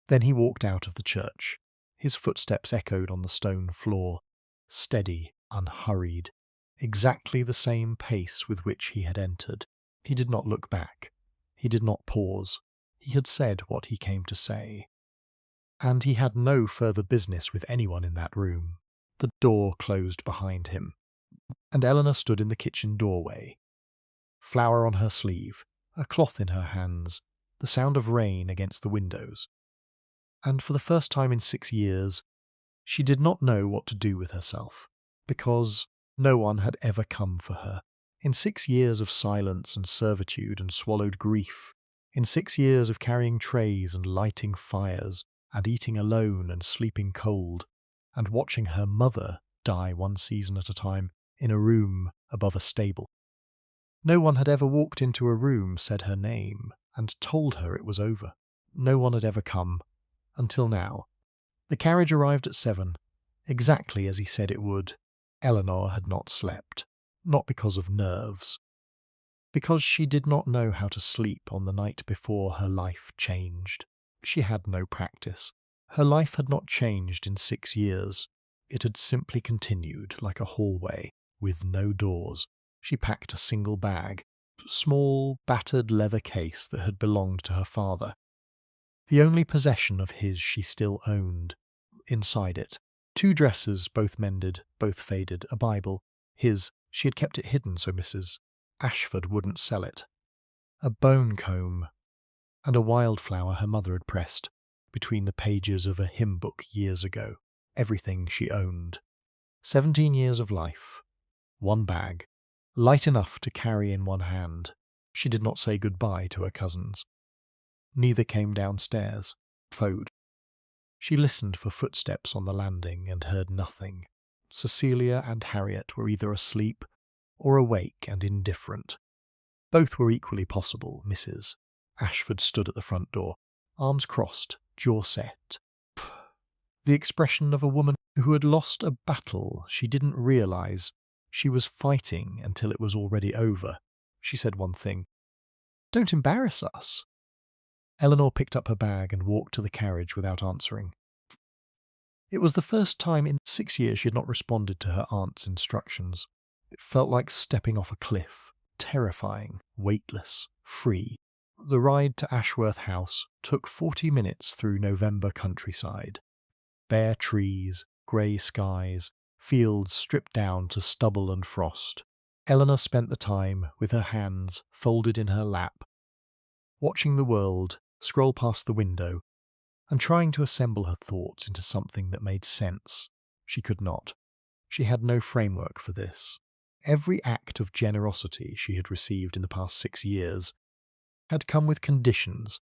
Then he walked out of the church. His footsteps echoed on the stone floor, steady, unhurried, exactly the same pace with which he had entered. He did not look back. He did not pause. He had said what he came to say. And he had no further business with anyone in that room. The door closed behind him, and Eleanor stood in the kitchen doorway, flower on her sleeve, a cloth in her hands, the sound of rain against the windows. And for the first time in 6 years, she did not know what to do with herself, because no one had ever come for her. In 6 years of silence and servitude and swallowed grief, in 6 years of carrying trays and lighting fires, and eating alone and sleeping cold, and watching her mother die one season at a time in a room above a stable. No one had ever walked into a room, said her name, and told her it was over. No one had ever come, until now. The carriage arrived at 7, exactly as he said it would. Eleanor had not slept, not because of nerves, because she did not know how to sleep on the night before her life changed. She had no practice. Her life had not changed in 6 years. It had simply continued like a hallway, with no doors. She packed a single bag, small, battered leather case that had belonged to her father. The only possession of his she still owned. Inside it, 2 dresses, both mended, both faded, a Bible. His, she had kept it hidden so Mrs. Ashford wouldn't sell it. A bone comb, and a wildflower her mother had pressed between the pages of a hymn book years ago. Everything she owned. 17 years of life. 1 bag, light enough to carry in one hand. She did not say goodbye to her cousins. Neither came downstairs. Phoned. She listened for footsteps on the landing and heard nothing. Cecilia and Harriet were either asleep or awake and indifferent. Both were equally possible. Mrs. Ashford stood at the front door, arms crossed, jaw set. The expression of a woman who had lost a battle she didn't realize she was fighting until it was already over. She said one thing. Don't embarrass us. Eleanor picked up her bag and walked to the carriage without answering. It was the first time in 6 years she had not responded to her aunt's instructions. It felt like stepping off a cliff, terrifying, weightless, free. The ride to Ashworth House took 40 minutes through November countryside. Bare trees, grey skies, fields stripped down to stubble and frost. Eleanor spent the time with her hands folded in her lap, watching the world scroll past the window and trying to assemble her thoughts into something that made sense. She could not. She had no framework for this. Every act of generosity she had received in the past 6 years had come with conditions,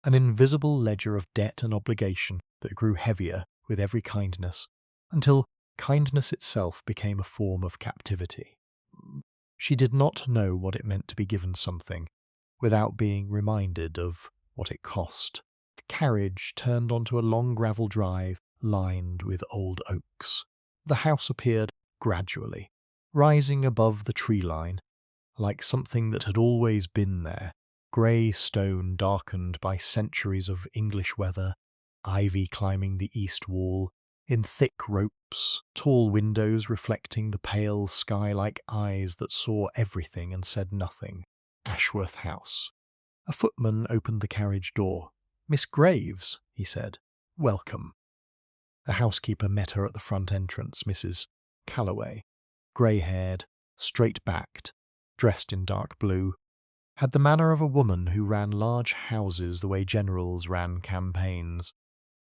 an invisible ledger of debt and obligation that grew heavier with every kindness, until kindness itself became a form of captivity. She did not know what it meant to be given something without being reminded of what it cost. The carriage turned onto a long gravel drive lined with old oaks. The house appeared gradually, rising above the tree line, like something that had always been there, grey stone darkened by centuries of English weather, ivy climbing the east wall, in thick ropes, tall windows reflecting the pale sky like eyes that saw everything and said nothing. Ashworth House. A footman opened the carriage door. "Miss Graves," he said. "Welcome." The housekeeper met her at the front entrance, Mrs. Calloway, grey-haired, straight-backed, dressed in dark blue, had the manner of a woman who ran large houses the way generals ran campaigns,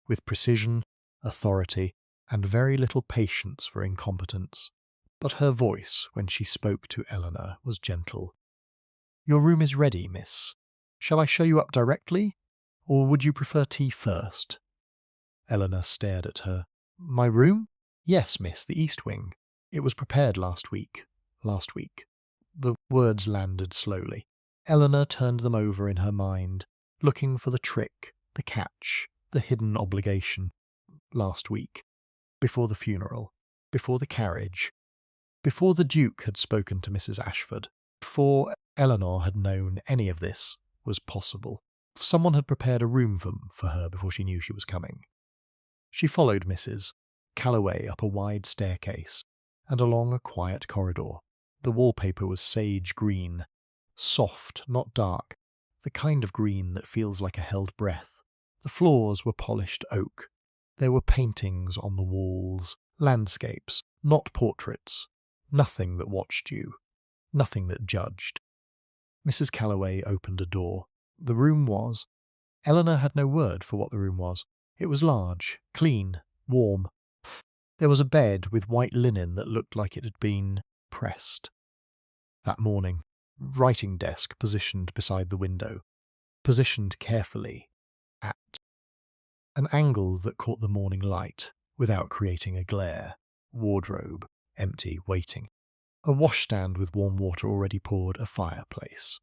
with precision, authority, and very little patience for incompetence. But her voice, when she spoke to Eleanor, was gentle. "Your room is ready, miss. Shall I show you up directly, or would you prefer tea first?" Eleanor stared at her. "My room? Yes, miss, the east wing. It was prepared last week. Last week." The words landed slowly. Eleanor turned them over in her mind, looking for the trick, the catch, the hidden obligation. Last week. Before the funeral. Before the carriage. Before the Duke had spoken to Mrs. Ashford. Before Eleanor had known any of this was possible. Someone had prepared a room for her before she knew she was coming. She followed Mrs. Calloway up a wide staircase and along a quiet corridor. The wallpaper was sage green, soft, not dark, the kind of green that feels like a held breath. The floors were polished oak. There were paintings on the walls, landscapes, not portraits, nothing that watched you, nothing that judged. Mrs. Calloway opened a door. The room was— Eleanor had no word for what the room was. It was large, clean, warm. There was a bed with white linen that looked like it had been pressed. That morning, writing desk positioned beside the window, positioned carefully at an angle that caught the morning light without creating a glare. Wardrobe, empty, waiting. A washstand with warm water already poured, a fireplace,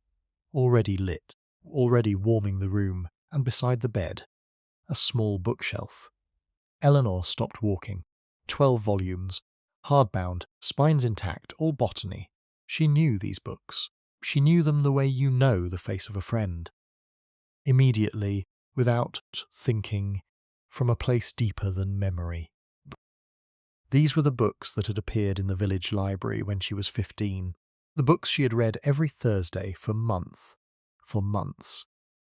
already lit, already warming the room, and beside the bed, a small bookshelf. Eleanor stopped walking. 12 volumes, hardbound, spines intact, all botany. She knew these books. She knew them the way you know the face of a friend. Immediately, without thinking, from a place deeper than memory. These were the books that had appeared in the village library when she was 15, the books she had read every Thursday for months,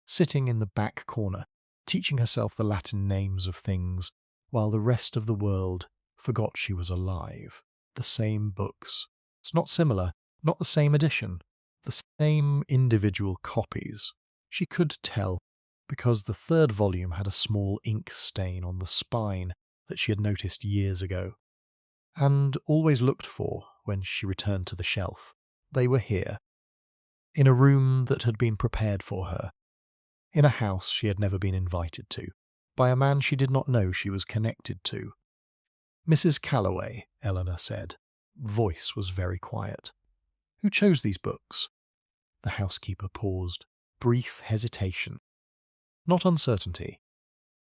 sitting in the back corner, teaching herself the Latin names of things, while the rest of the world forgot she was alive. The same books. It's not similar, not the same edition, the same individual copies. She could tell, because the third volume had a small ink stain on the spine that she had noticed years ago, and always looked for when she returned to the shelf. They were here, in a room that had been prepared for her, in a house she had never been invited to, by a man she did not know she was connected to. "Mrs. Calloway," Eleanor said. Voice was very quiet. "Who chose these books?" The housekeeper paused. Brief hesitation. Not uncertainty,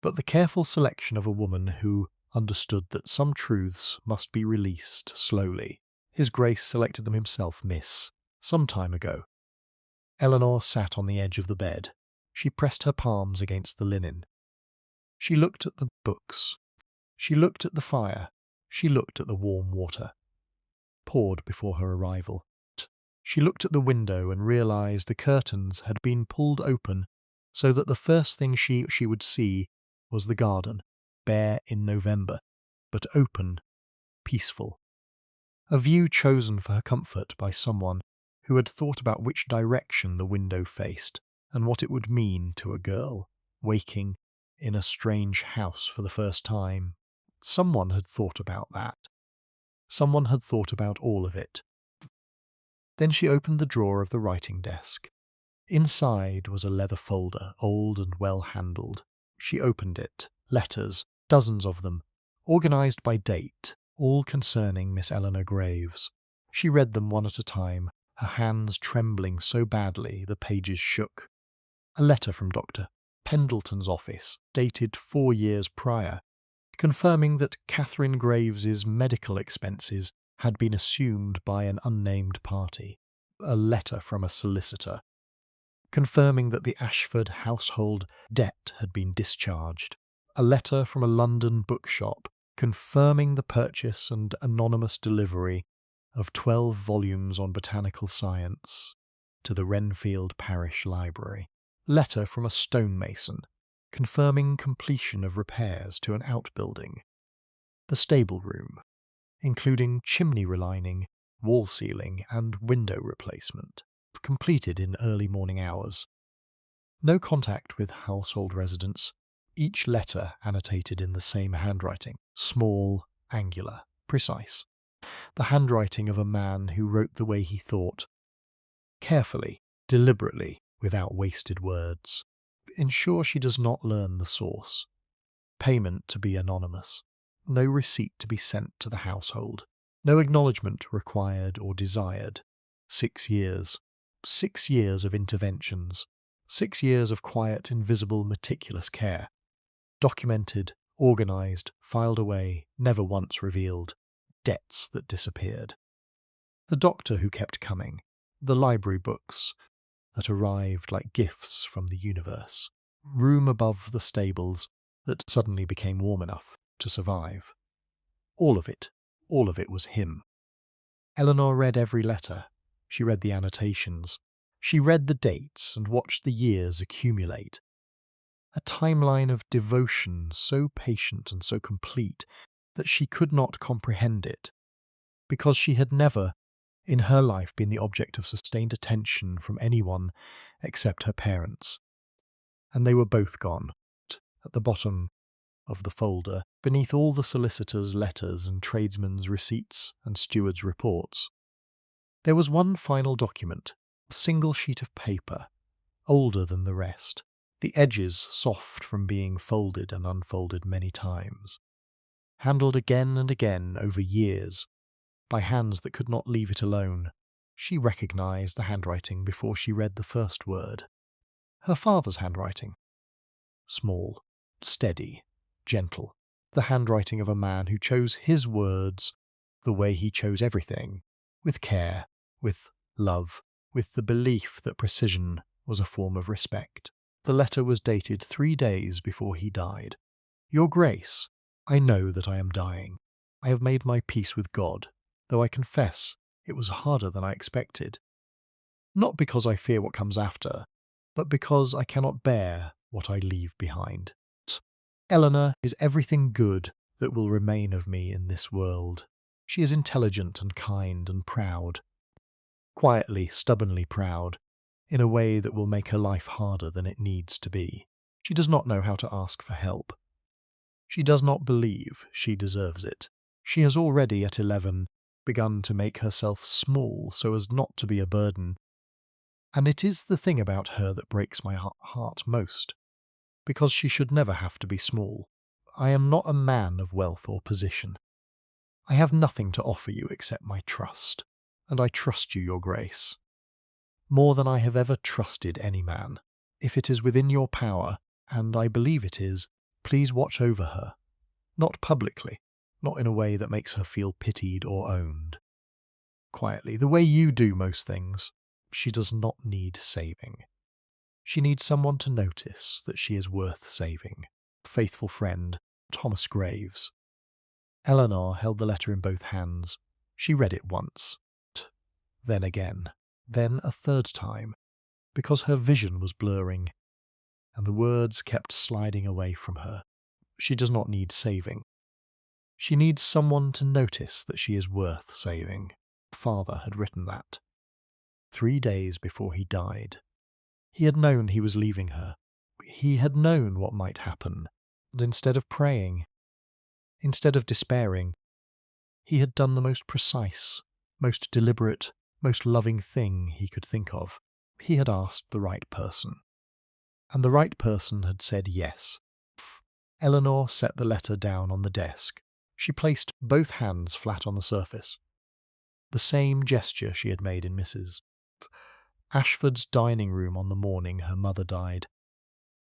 but the careful selection of a woman who understood that some truths must be released slowly. His Grace selected them himself, miss, some time ago. Eleanor sat on the edge of the bed. She pressed her palms against the linen. She looked at the books. She looked at the fire. She looked at the warm water, poured before her arrival. She looked at the window and realized the curtains had been pulled open so that the first thing she would see was the garden, bare in November, but open, peaceful. A view chosen for her comfort by someone who had thought about which direction the window faced and what it would mean to a girl waking in a strange house for the first time. Someone had thought about that. Someone had thought about all of it. Then she opened the drawer of the writing desk. Inside was a leather folder, old and well-handled. She opened it. Letters, dozens of them, organised by date, all concerning Miss Eleanor Graves. She read them one at a time, her hands trembling so badly the pages shook. A letter from Dr. Pendleton's office, dated 4 years prior, confirming that Catherine Graves's medical expenses had been assumed by an unnamed party. A letter from a solicitor, confirming that the Ashford household debt had been discharged. A letter from a London bookshop, confirming the purchase and anonymous delivery of 12 volumes on botanical science to the Renfield Parish Library. Letter from a stonemason, confirming completion of repairs to an outbuilding. The stable room, including chimney relining, wall sealing and window replacement, completed in early morning hours. No contact with household residents, each letter annotated in the same handwriting, small, angular, precise. The handwriting of a man who wrote the way he thought, carefully, deliberately, without wasted words. Ensure she does not learn the source. Payment to be anonymous. No receipt to be sent to the household. No acknowledgement required or desired. 6 years. 6 years of interventions. 6 years of quiet, invisible, meticulous care. Documented, organised, filed away, never once revealed. Debts that disappeared. The doctor who kept coming. The library books that arrived like gifts from the universe. Room above the stables that suddenly became warm enough to survive. All of it was him. Eleanor read every letter. She read the annotations. She read the dates and watched the years accumulate. A timeline of devotion so patient and so complete that she could not comprehend it, because she had never, in her life, been the object of sustained attention from anyone except her parents. And they were both gone. At the bottom of the folder, beneath all the solicitors' letters and tradesmen's receipts and stewards' reports, there was one final document, a single sheet of paper, older than the rest, the edges soft from being folded and unfolded many times, handled again and again over years, by hands that could not leave it alone. She recognised the handwriting before she read the first word. Her father's handwriting. Small, steady, gentle. The handwriting of a man who chose his words the way he chose everything, with care, with love, with the belief that precision was a form of respect. The letter was dated 3 days before he died. Your Grace, I know that I am dying. I have made my peace with God, though I confess it was harder than I expected. Not because I fear what comes after, but because I cannot bear what I leave behind. Eleanor is everything good that will remain of me in this world. She is intelligent and kind and proud. Quietly, stubbornly proud, in a way that will make her life harder than it needs to be. She does not know how to ask for help. She does not believe she deserves it. She has already, at 11, begun to make herself small so as not to be a burden. And it is the thing about her that breaks my heart most, because she should never have to be small. I am not a man of wealth or position. I have nothing to offer you except my trust, and I trust you, Your Grace, more than I have ever trusted any man. If it is within your power, and I believe it is, please watch over her. Not publicly, not in a way that makes her feel pitied or owned. Quietly, the way you do most things. She does not need saving. She needs someone to notice that she is worth saving. Faithful friend, Thomas Graves. Eleanor held the letter in both hands. She read it once, then again, then a third time, because her vision was blurring, and the words kept sliding away from her. She does not need saving. She needs someone to notice that she is worth saving. Father had written that. 3 days before he died. He had known he was leaving her. He had known what might happen, and instead of praying, instead of despairing, He had done the most precise, most deliberate, most loving thing he could think of. He had asked the right person. And the right person had said yes. Eleanor set the letter down on the desk. She placed both hands flat on the surface. The same gesture she had made in Mrs. Ashford's dining room on the morning her mother died.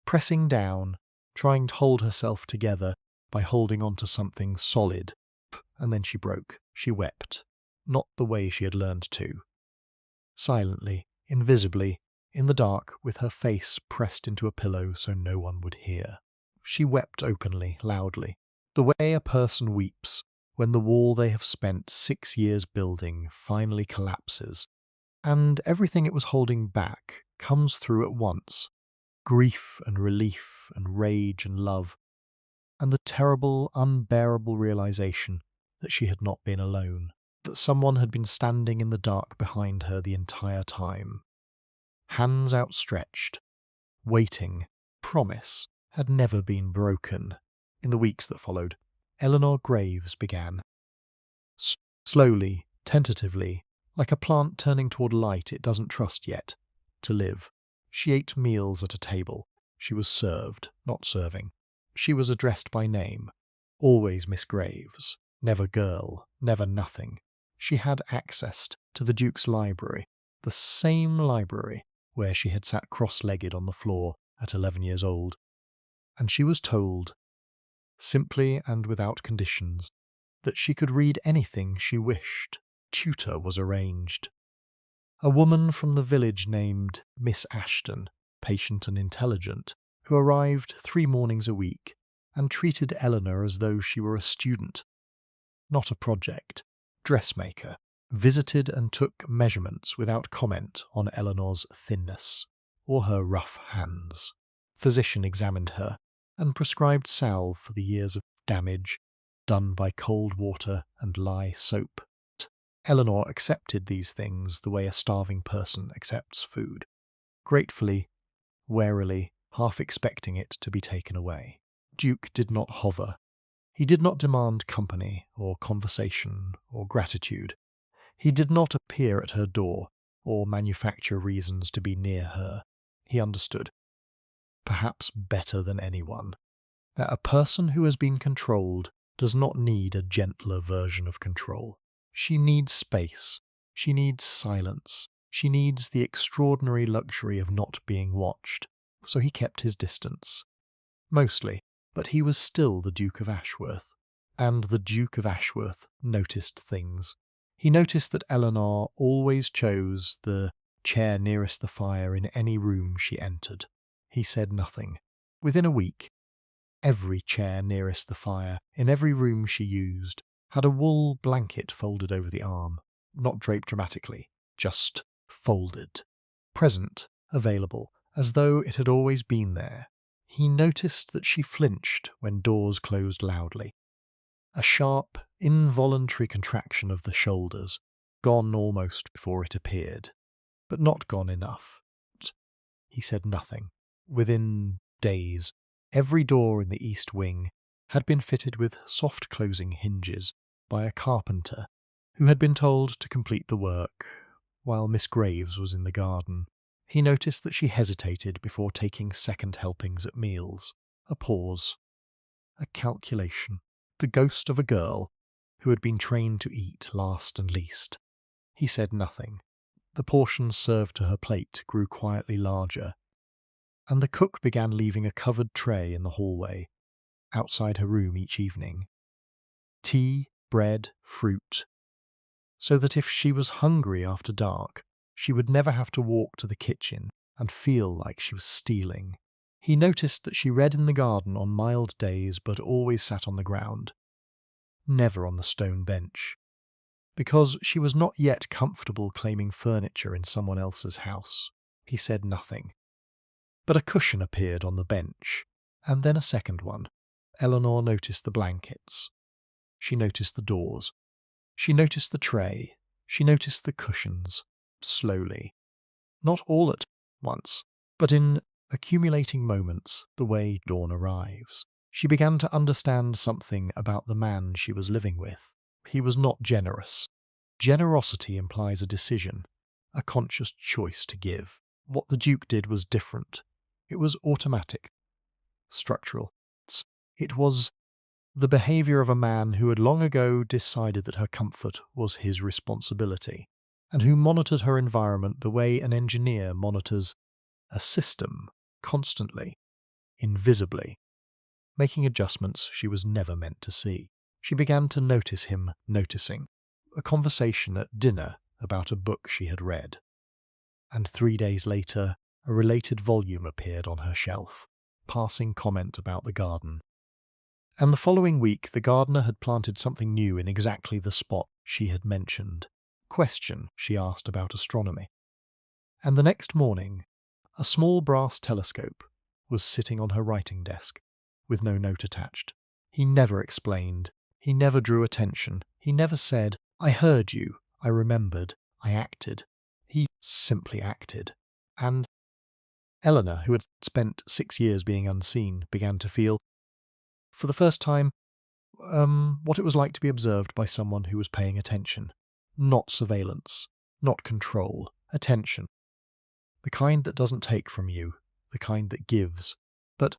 Pressing down, trying to hold herself together by holding on to something solid, and then she broke. She wept, not the way she had learned to. Silently, invisibly, in the dark, with her face pressed into a pillow so no one would hear. She wept openly, loudly, the way a person weeps when the wall they have spent 6 years building finally collapses, and everything it was holding back comes through at once. Grief and relief and rage and love, and the terrible, unbearable realization that she had not been alone, that someone had been standing in the dark behind her the entire time. Hands outstretched, waiting, promise had never been broken. In the weeks that followed, Eleanor Graves began. Slowly, tentatively, like a plant turning toward light it doesn't trust yet, to live. She ate meals at a table. She was served, not serving. She was addressed by name. Always Miss Graves. Never girl, never nothing. She had access to the Duke's library, the same library where she had sat cross-legged on the floor at 11 years old. And she was told, simply and without conditions, that she could read anything she wished. Tutor was arranged. A woman from the village named Miss Ashton, patient and intelligent, who arrived 3 mornings a week and treated Eleanor as though she were a student, not a project. Dressmaker, visited and took measurements without comment on Eleanor's thinness or her rough hands. Physician examined her and prescribed salve for the years of damage done by cold water and lye soap. Eleanor accepted these things the way a starving person accepts food, gratefully, warily, half expecting it to be taken away. Duke did not hover. He did not demand company or conversation or gratitude. He did not appear at her door or manufacture reasons to be near her. He understood, perhaps better than anyone, that a person who has been controlled does not need a gentler version of control. She needs space. She needs silence. She needs the extraordinary luxury of not being watched. So he kept his distance. Mostly, but he was still the Duke of Ashworth. And the Duke of Ashworth noticed things. He noticed that Eleanor always chose the chair nearest the fire in any room she entered. He said nothing. Within a week, every chair nearest the fire, in every room she used, had a wool blanket folded over the arm, not draped dramatically, just folded. Present, available, as though it had always been there. He noticed that she flinched when doors closed loudly. A sharp, involuntary contraction of the shoulders, gone almost before it appeared, but not gone enough. He said nothing. Within days, every door in the east wing had been fitted with soft-closing hinges by a carpenter who had been told to complete the work while Miss Graves was in the garden. He noticed that she hesitated before taking second helpings at meals. A pause. A calculation. The ghost of a girl who had been trained to eat last and least. He said nothing. The portions served to her plate grew quietly larger, and the cook began leaving a covered tray in the hallway, outside her room each evening. Tea, bread, fruit, so that if she was hungry after dark, she would never have to walk to the kitchen and feel like she was stealing. He noticed that she read in the garden on mild days but always sat on the ground, never on the stone bench, because she was not yet comfortable claiming furniture in someone else's house. He said nothing. But a cushion appeared on the bench, and then a second one. Eleanor noticed the blankets. She noticed the doors. She noticed the tray. She noticed the cushions, slowly. Not all at once, but in accumulating moments, the way dawn arrives. She began to understand something about the man she was living with. He was not generous. Generosity implies a decision, a conscious choice to give. What the Duke did was different. It was automatic, structural. It was the behaviour of a man who had long ago decided that her comfort was his responsibility, and who monitored her environment the way an engineer monitors a system, constantly, invisibly, making adjustments she was never meant to see. She began to notice him noticing. A conversation at dinner about a book she had read. And 3 days later, a related volume appeared on her shelf, passing comment about the garden. And the following week, the gardener had planted something new in exactly the spot she had mentioned. Question she asked about astronomy. And the next morning, a small brass telescope was sitting on her writing desk, with no note attached. He never explained. He never drew attention. He never said, "I heard you, I remembered, I acted." He simply acted. And Eleanor, who had spent 6 years being unseen, began to feel, for the first time, what it was like to be observed by someone who was paying attention. Not surveillance, not control, attention. The kind that doesn't take from you, the kind that gives. But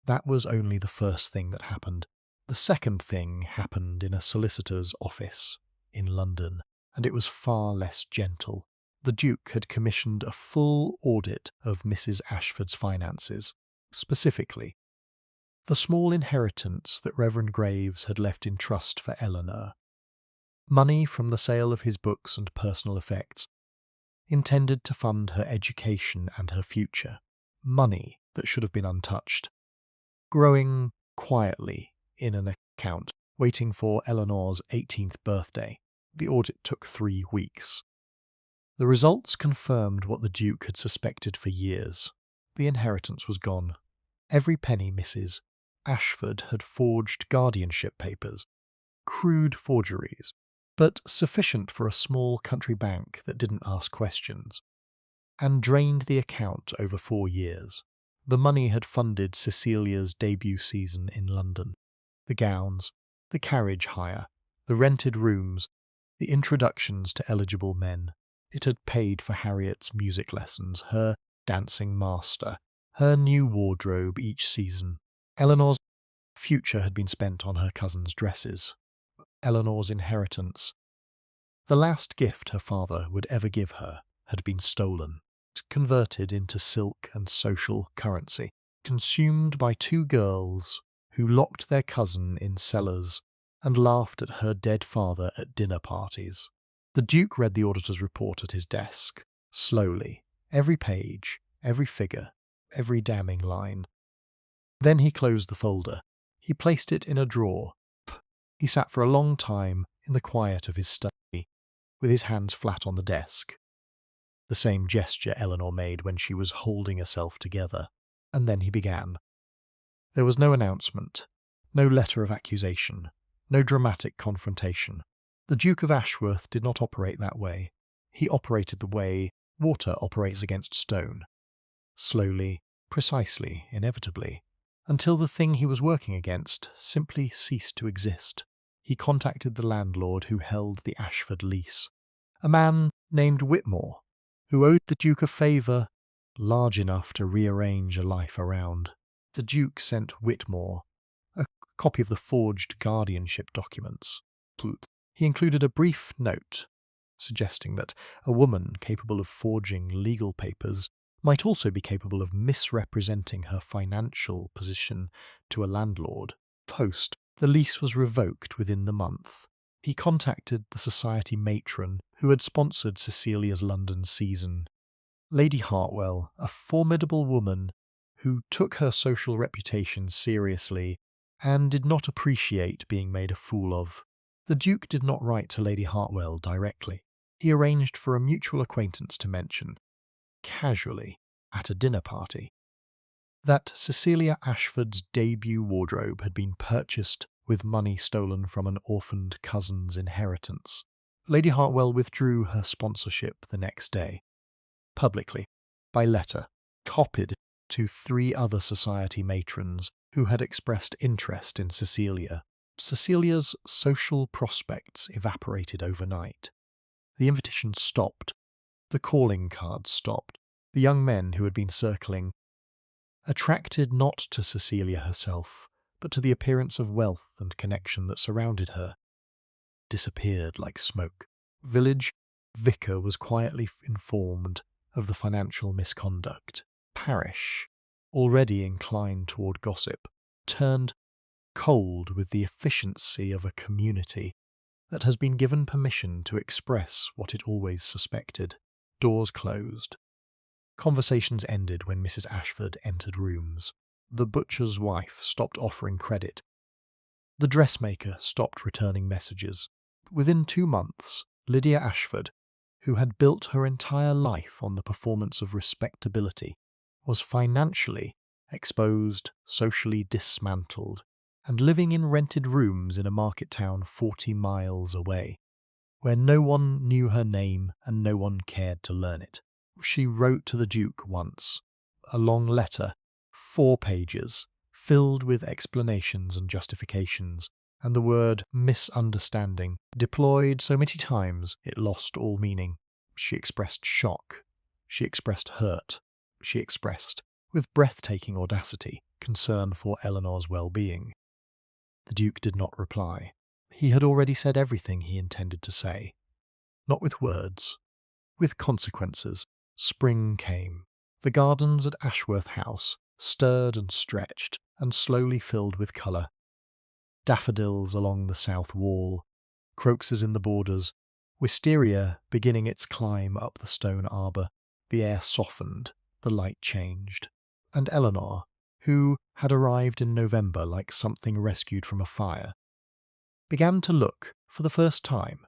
that was only the first thing that happened. The second thing happened in a solicitor's office in London, and it was far less gentle. The Duke had commissioned a full audit of Mrs. Ashford's finances, specifically the small inheritance that Reverend Graves had left in trust for Eleanor, money from the sale of his books and personal effects, intended to fund her education and her future, money that should have been untouched, growing quietly in an account, waiting for Eleanor's 18th birthday. The audit took 3 weeks. The results confirmed what the Duke had suspected for years. The inheritance was gone. Every penny Mrs. Ashford had forged guardianship papers, crude forgeries, but sufficient for a small country bank that didn't ask questions, and drained the account over 4 years. The money had funded Cecilia's debut season in London. The gowns, the carriage hire, the rented rooms, the introductions to eligible men. It had paid for Harriet's music lessons, her dancing master, her new wardrobe each season. Eleanor's future had been spent on her cousin's dresses. Eleanor's inheritance, the last gift her father would ever give her, had been stolen, converted into silk and social currency, consumed by 2 girls who locked their cousin in cellars and laughed at her dead father at dinner parties. The Duke read the auditor's report at his desk, slowly, every page, every figure, every damning line. Then he closed the folder. He placed it in a drawer. He sat for a long time in the quiet of his study, with his hands flat on the desk. The same gesture Eleanor made when she was holding herself together. And then he began. There was no announcement, no letter of accusation, no dramatic confrontation. The Duke of Ashworth did not operate that way. He operated the way water operates against stone. Slowly, precisely, inevitably, until the thing he was working against simply ceased to exist. He contacted the landlord who held the Ashford lease, a man named Whitmore, who owed the Duke a favour large enough to rearrange a life around. The Duke sent Whitmore a copy of the forged guardianship documents. He included a brief note suggesting that a woman capable of forging legal papers might also be capable of misrepresenting her financial position to a landlord. Post, the lease was revoked within the month. He contacted the society matron who had sponsored Cecilia's London season, Lady Hartwell, a formidable woman who took her social reputation seriously and did not appreciate being made a fool of. The Duke did not write to Lady Hartwell directly. He arranged for a mutual acquaintance to mention, casually, at a dinner party, that Cecilia Ashford's debut wardrobe had been purchased with money stolen from an orphaned cousin's inheritance. Lady Hartwell withdrew her sponsorship the next day, publicly, by letter, copied to 3 other society matrons who had expressed interest in Cecilia. Cecilia's social prospects evaporated overnight. The invitations stopped. The calling cards stopped. The young men who had been circling, attracted not to Cecilia herself, but to the appearance of wealth and connection that surrounded her, disappeared like smoke. Village vicar was quietly informed of the financial misconduct. Parish, already inclined toward gossip, turned cold with the efficiency of a community that has been given permission to express what it always suspected. Doors closed. Conversations ended when Mrs. Ashford entered rooms. The butcher's wife stopped offering credit. The dressmaker stopped returning messages. Within 2 months, Lydia Ashford, who had built her entire life on the performance of respectability, was financially exposed, socially dismantled, and living in rented rooms in a market town 40 miles away, where no one knew her name and no one cared to learn it. She wrote to the Duke once, a long letter, 4 pages, filled with explanations and justifications, and the word misunderstanding, deployed so many times it lost all meaning. She expressed shock. She expressed hurt. She expressed, with breathtaking audacity, concern for Eleanor's well-being. The Duke did not reply. He had already said everything he intended to say. Not with words, with consequences. Spring came. The gardens at Ashworth House stirred and stretched and slowly filled with colour. Daffodils along the south wall, crocuses in the borders, wisteria beginning its climb up the stone arbour. The air softened, the light changed, and Eleanor, who had arrived in November like something rescued from a fire, began to look, for the first time,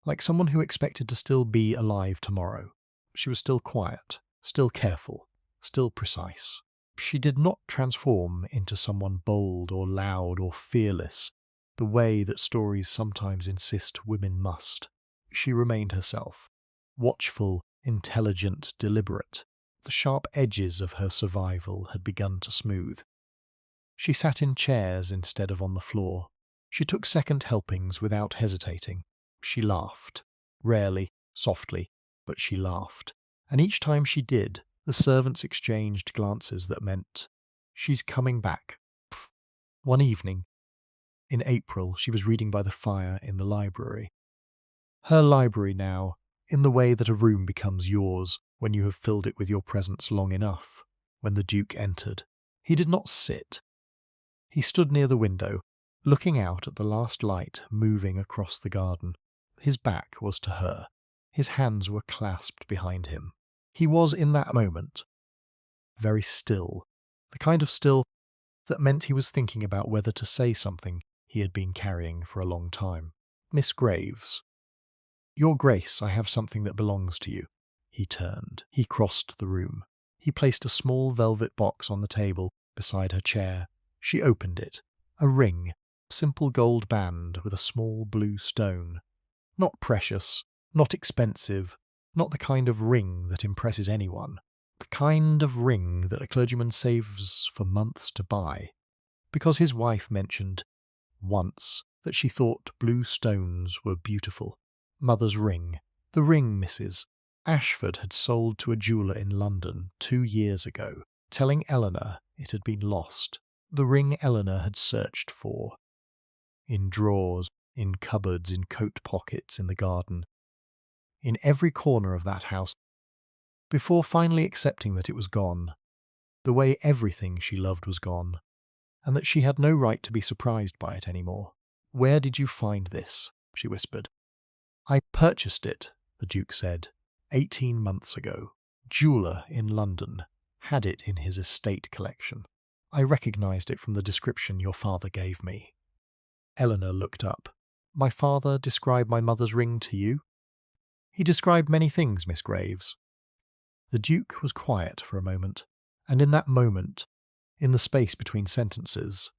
like someone who expected to still be alive tomorrow. She was still quiet, still careful, still precise. She did not transform into someone bold or loud or fearless, the way that stories sometimes insist women must. She remained herself, watchful, intelligent, deliberate. The sharp edges of her survival had begun to smooth. She sat in chairs instead of on the floor. She took second helpings without hesitating. She laughed, rarely, softly, but she laughed. And each time she did, the servants exchanged glances that meant, "She's coming back." One evening, in April, she was reading by the fire in the library. Her library now, in the way that a room becomes yours when you have filled it with your presence long enough. When the Duke entered, he did not sit. He stood near the window, looking out at the last light moving across the garden. His back was to her. His hands were clasped behind him. He was, in that moment, very still, the kind of still that meant he was thinking about whether to say something he had been carrying for a long time. "Miss Graves." "Your Grace, I have something that belongs to you." He turned. He crossed the room. He placed a small velvet box on the table beside her chair. She opened it. A ring, simple gold band with a small blue stone. Not precious, not expensive, not the kind of ring that impresses anyone. The kind of ring that a clergyman saves for months to buy, because his wife mentioned once that she thought blue stones were beautiful. Mother's ring. The ring Mrs. Ashford had sold to a jeweller in London 2 years ago, telling Eleanor it had been lost. The ring Eleanor had searched for. In drawers, in cupboards, in coat pockets, in the garden, in every corner of that house, before finally accepting that it was gone, the way everything she loved was gone, and that she had no right to be surprised by it any more. "Where did you find this?" she whispered. "I purchased it," the Duke said, 18 months ago. Jeweller in London had it in his estate collection. I recognised it from the description your father gave me." Eleanor looked up. "My father described my mother's ring to you?" "He described many things, Miss Graves." The Duke was quiet for a moment, and in that moment, in the space between sentences,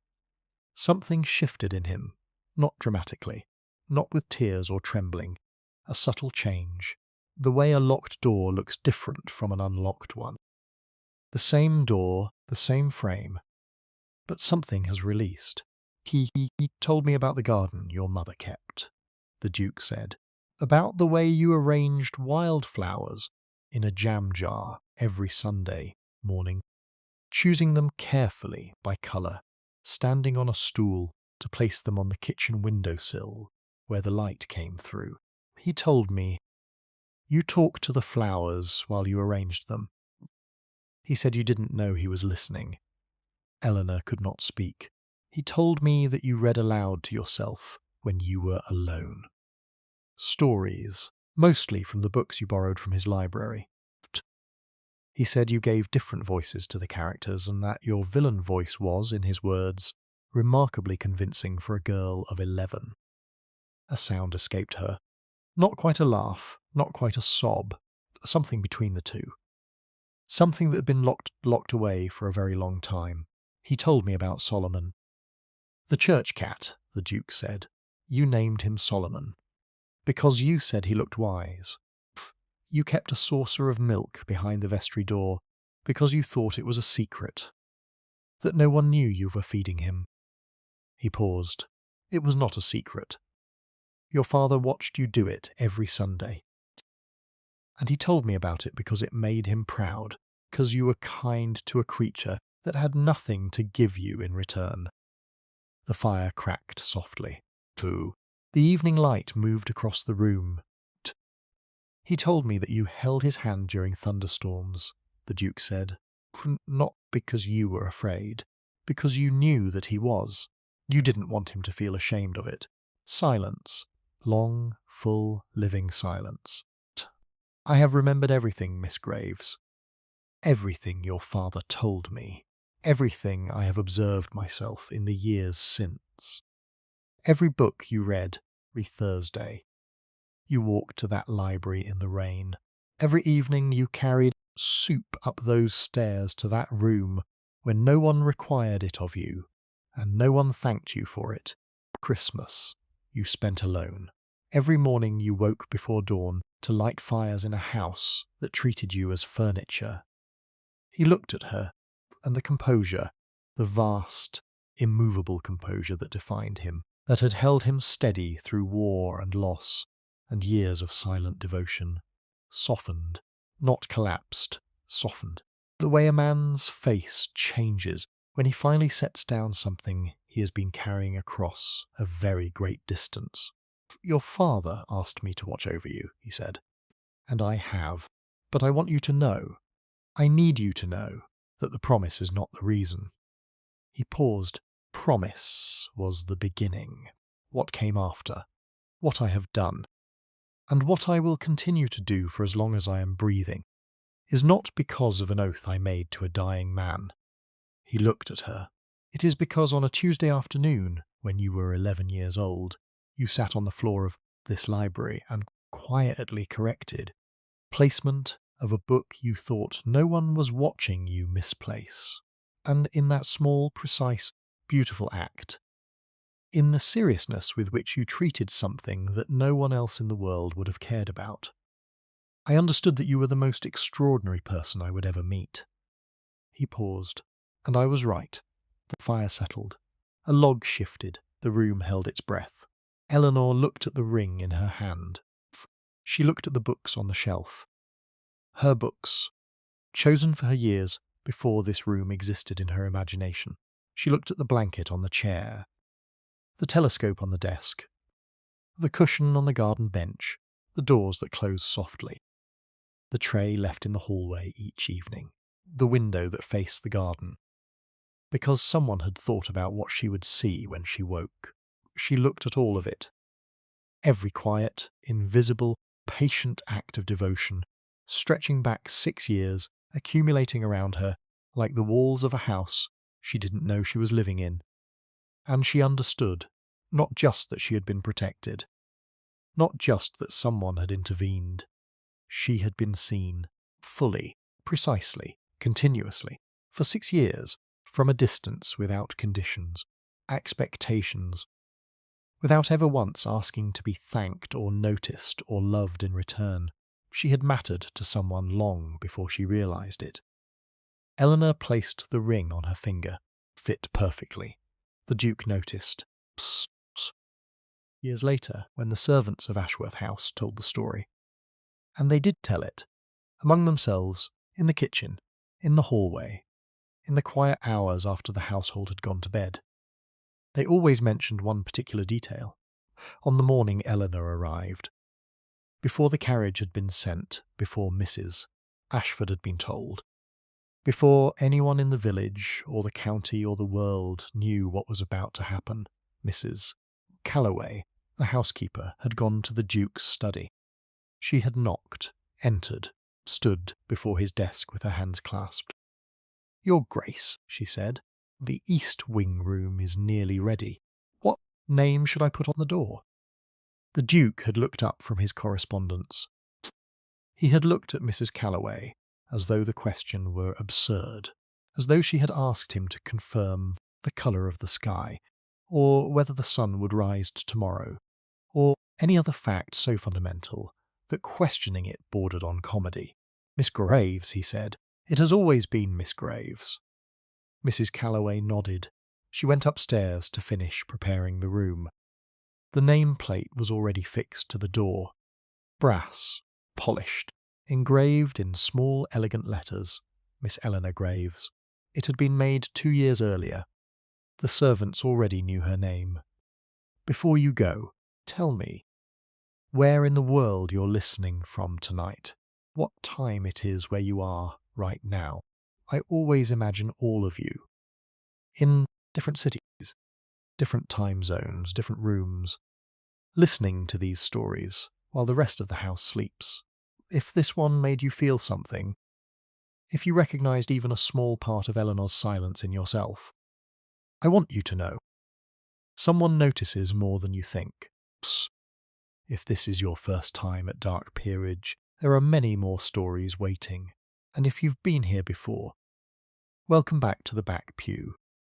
something shifted in him, not dramatically, not with tears or trembling, a subtle change, the way a locked door looks different from an unlocked one. The same door, the same frame, but something has released. He told me about the garden your mother kept, the Duke said, about the way you arranged wildflowers in a jam jar every Sunday morning, choosing them carefully by colour, standing on a stool to place them on the kitchen windowsill where the light came through. He told me, you talked to the flowers while you arranged them. He said you didn't know he was listening. Eleanor could not speak. He told me that you read aloud to yourself when you were alone. Stories, mostly from the books you borrowed from his library. He said you gave different voices to the characters and that your villain voice was, in his words, remarkably convincing for a girl of 11. A sound escaped her. Not quite a laugh, not quite a sob, something between the two. Something that had been locked away for a very long time. He told me about Solomon. The church cat, the Duke said. You named him Solomon. Because you said he looked wise. You kept a saucer of milk behind the vestry door because you thought it was a secret, that no one knew you were feeding him. He paused. It was not a secret. Your father watched you do it every Sunday. And he told me about it because it made him proud, because you were kind to a creature that had nothing to give you in return. The fire cracked softly. The evening light moved across the room. He told me that you held his hand during thunderstorms, the Duke said. Not because you were afraid, because you knew that he was. You didn't want him to feel ashamed of it. Silence. Long, full, living silence. I have remembered everything, Miss Graves. Everything your father told me. Everything I have observed myself in the years since. Every book you read every Thursday. You walked to that library in the rain. Every evening you carried soup up those stairs to that room when no one required it of you, and no one thanked you for it. Christmas you spent alone. Every morning you woke before dawn to light fires in a house that treated you as furniture. He looked at her, and the composure, the vast, immovable composure that defined him, that had held him steady through war and loss, and years of silent devotion, softened, not collapsed, softened. The way a man's face changes when he finally sets down something he has been carrying across a very great distance. Your father asked me to watch over you, he said, and I have. But I want you to know, I need you to know, that the promise is not the reason. He paused. Promise was the beginning. What came after? What I have done, and what I will continue to do for as long as I am breathing, is not because of an oath I made to a dying man. He looked at her. It is because on a Tuesday afternoon, when you were 11 years old, you sat on the floor of this library and quietly corrected placement of a book you thought no one was watching you misplace. And in that small, precise, beautiful act, in the seriousness with which you treated something that no one else in the world would have cared about, I understood that you were the most extraordinary person I would ever meet. He paused, and I was right. The fire settled. A log shifted. The room held its breath. Eleanor looked at the ring in her hand. She looked at the books on the shelf. Her books, chosen for her years before this room existed in her imagination. She looked at the blanket on the chair, the telescope on the desk, the cushion on the garden bench, the doors that closed softly, the tray left in the hallway each evening, the window that faced the garden. Because someone had thought about what she would see when she woke, she looked at all of it. Every quiet, invisible, patient act of devotion, stretching back 6 years, accumulating around her like the walls of a house she didn't know she was living in. And she understood, not just that she had been protected, not just that someone had intervened. She had been seen, fully, precisely, continuously, for 6 years, from a distance without conditions, expectations, without ever once asking to be thanked or noticed or loved in return. She had mattered to someone long before she realized it. Eleanor placed the ring on her finger, fit perfectly. The Duke noticed. Psst. Years later, when the servants of Ashworth House told the story. And they did tell it, among themselves, in the kitchen, in the hallway, in the quiet hours after the household had gone to bed. They always mentioned one particular detail. On the morning Eleanor arrived. Before the carriage had been sent, before Mrs. Ashford had been told, before anyone in the village or the county or the world knew what was about to happen, Mrs. Calloway, the housekeeper, had gone to the Duke's study. She had knocked, entered, stood before his desk with her hands clasped. "Your Grace," she said, "the East Wing room is nearly ready. What name should I put on the door?" The Duke had looked up from his correspondence. He had looked at Mrs. Calloway as though the question were absurd, as though she had asked him to confirm the colour of the sky, or whether the sun would rise tomorrow, or any other fact so fundamental that questioning it bordered on comedy. "Miss Graves," he said. "It has always been Miss Graves." Mrs. Calloway nodded. She went upstairs to finish preparing the room. The nameplate was already fixed to the door. Brass, polished, engraved in small elegant letters, Miss Eleanor Graves. It had been made 2 years earlier. The servants already knew her name. "Before you go, tell me where in the world you're listening from tonight. What time it is where you are right now. I always imagine all of you in different cities, different time zones, different rooms, listening to these stories while the rest of the house sleeps. If this one made you feel something, if you recognized even a small part of Eleanor's silence in yourself, I want you to know. Someone notices more than you think. Psst. If this is your first time at Dark Peerage, there are many more stories waiting, and if you've been here before, welcome back to the back pew.